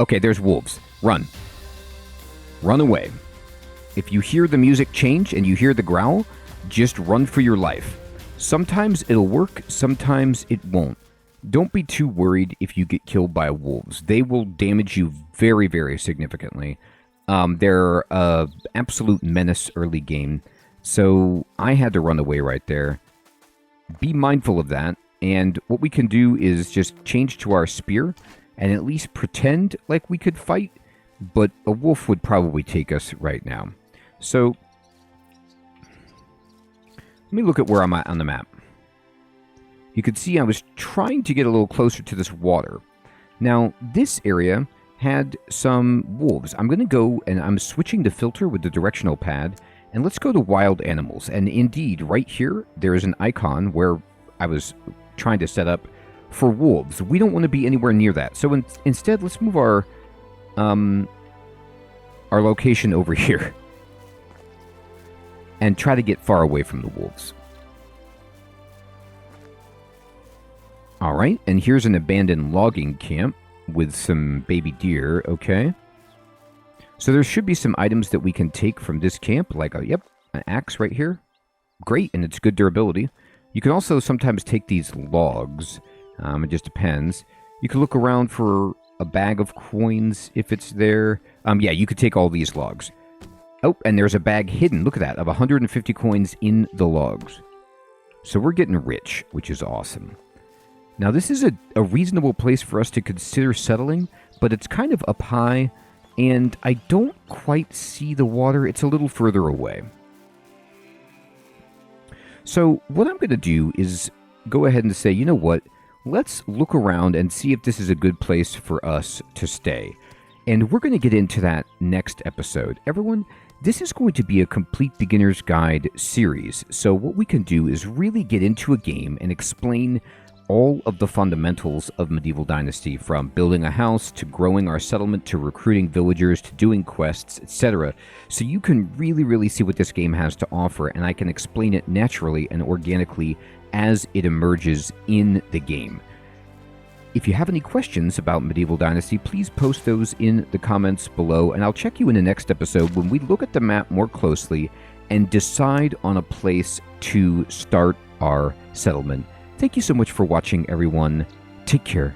Okay, there's wolves. Run. Run away. If you hear the music change and you hear the growl, just run for your life. Sometimes it'll work, sometimes it won't. Don't be too worried if you get killed by wolves. They will damage you very, very significantly. They're an absolute menace early game, so I had to run away right there. Be mindful of that, and what we can do is just change to our spear and at least pretend like we could fight, but a wolf would probably take us right now. So, let me look at where I'm at on the map. You can see I was trying to get a little closer to this water. Now, this area had some wolves. I'm going to go, and I'm switching the filter with the directional pad, and let's go to wild animals. And indeed, right here, there is an icon where I was trying to set up for wolves. We don't want to be anywhere near that. So instead, let's move our location over here and try to get far away from the wolves. All right, and here's an abandoned logging camp with some baby deer. Okay. So there should be some items that we can take from this camp, like an axe right here. Great, and it's good durability. You can also sometimes take these logs. It just depends. You can look around for a bag of coins if it's there. Yeah, you could take all these logs. Oh, and there's a bag hidden, look at that, of 150 coins in the logs. So we're getting rich, which is awesome. Now, this is a reasonable place for us to consider settling, but it's kind of up high, and I don't quite see the water. It's a little further away. So what I'm going to do is go ahead and say, you know what? Let's look around and see if this is a good place for us to stay. And we're going to get into that next episode. Everyone, this is going to be a complete beginner's guide series. So what we can do is really get into a game and explain all of the fundamentals of Medieval Dynasty, from building a house to growing our settlement to recruiting villagers to doing quests, etc. So you can really see what this game has to offer, and I can explain it naturally and organically as it emerges in the game. If you have any questions about Medieval Dynasty, please post those in the comments below, and I'll check you in the next episode when we look at the map more closely and decide on a place to start our settlement. Thank you so much for watching, everyone. Take care.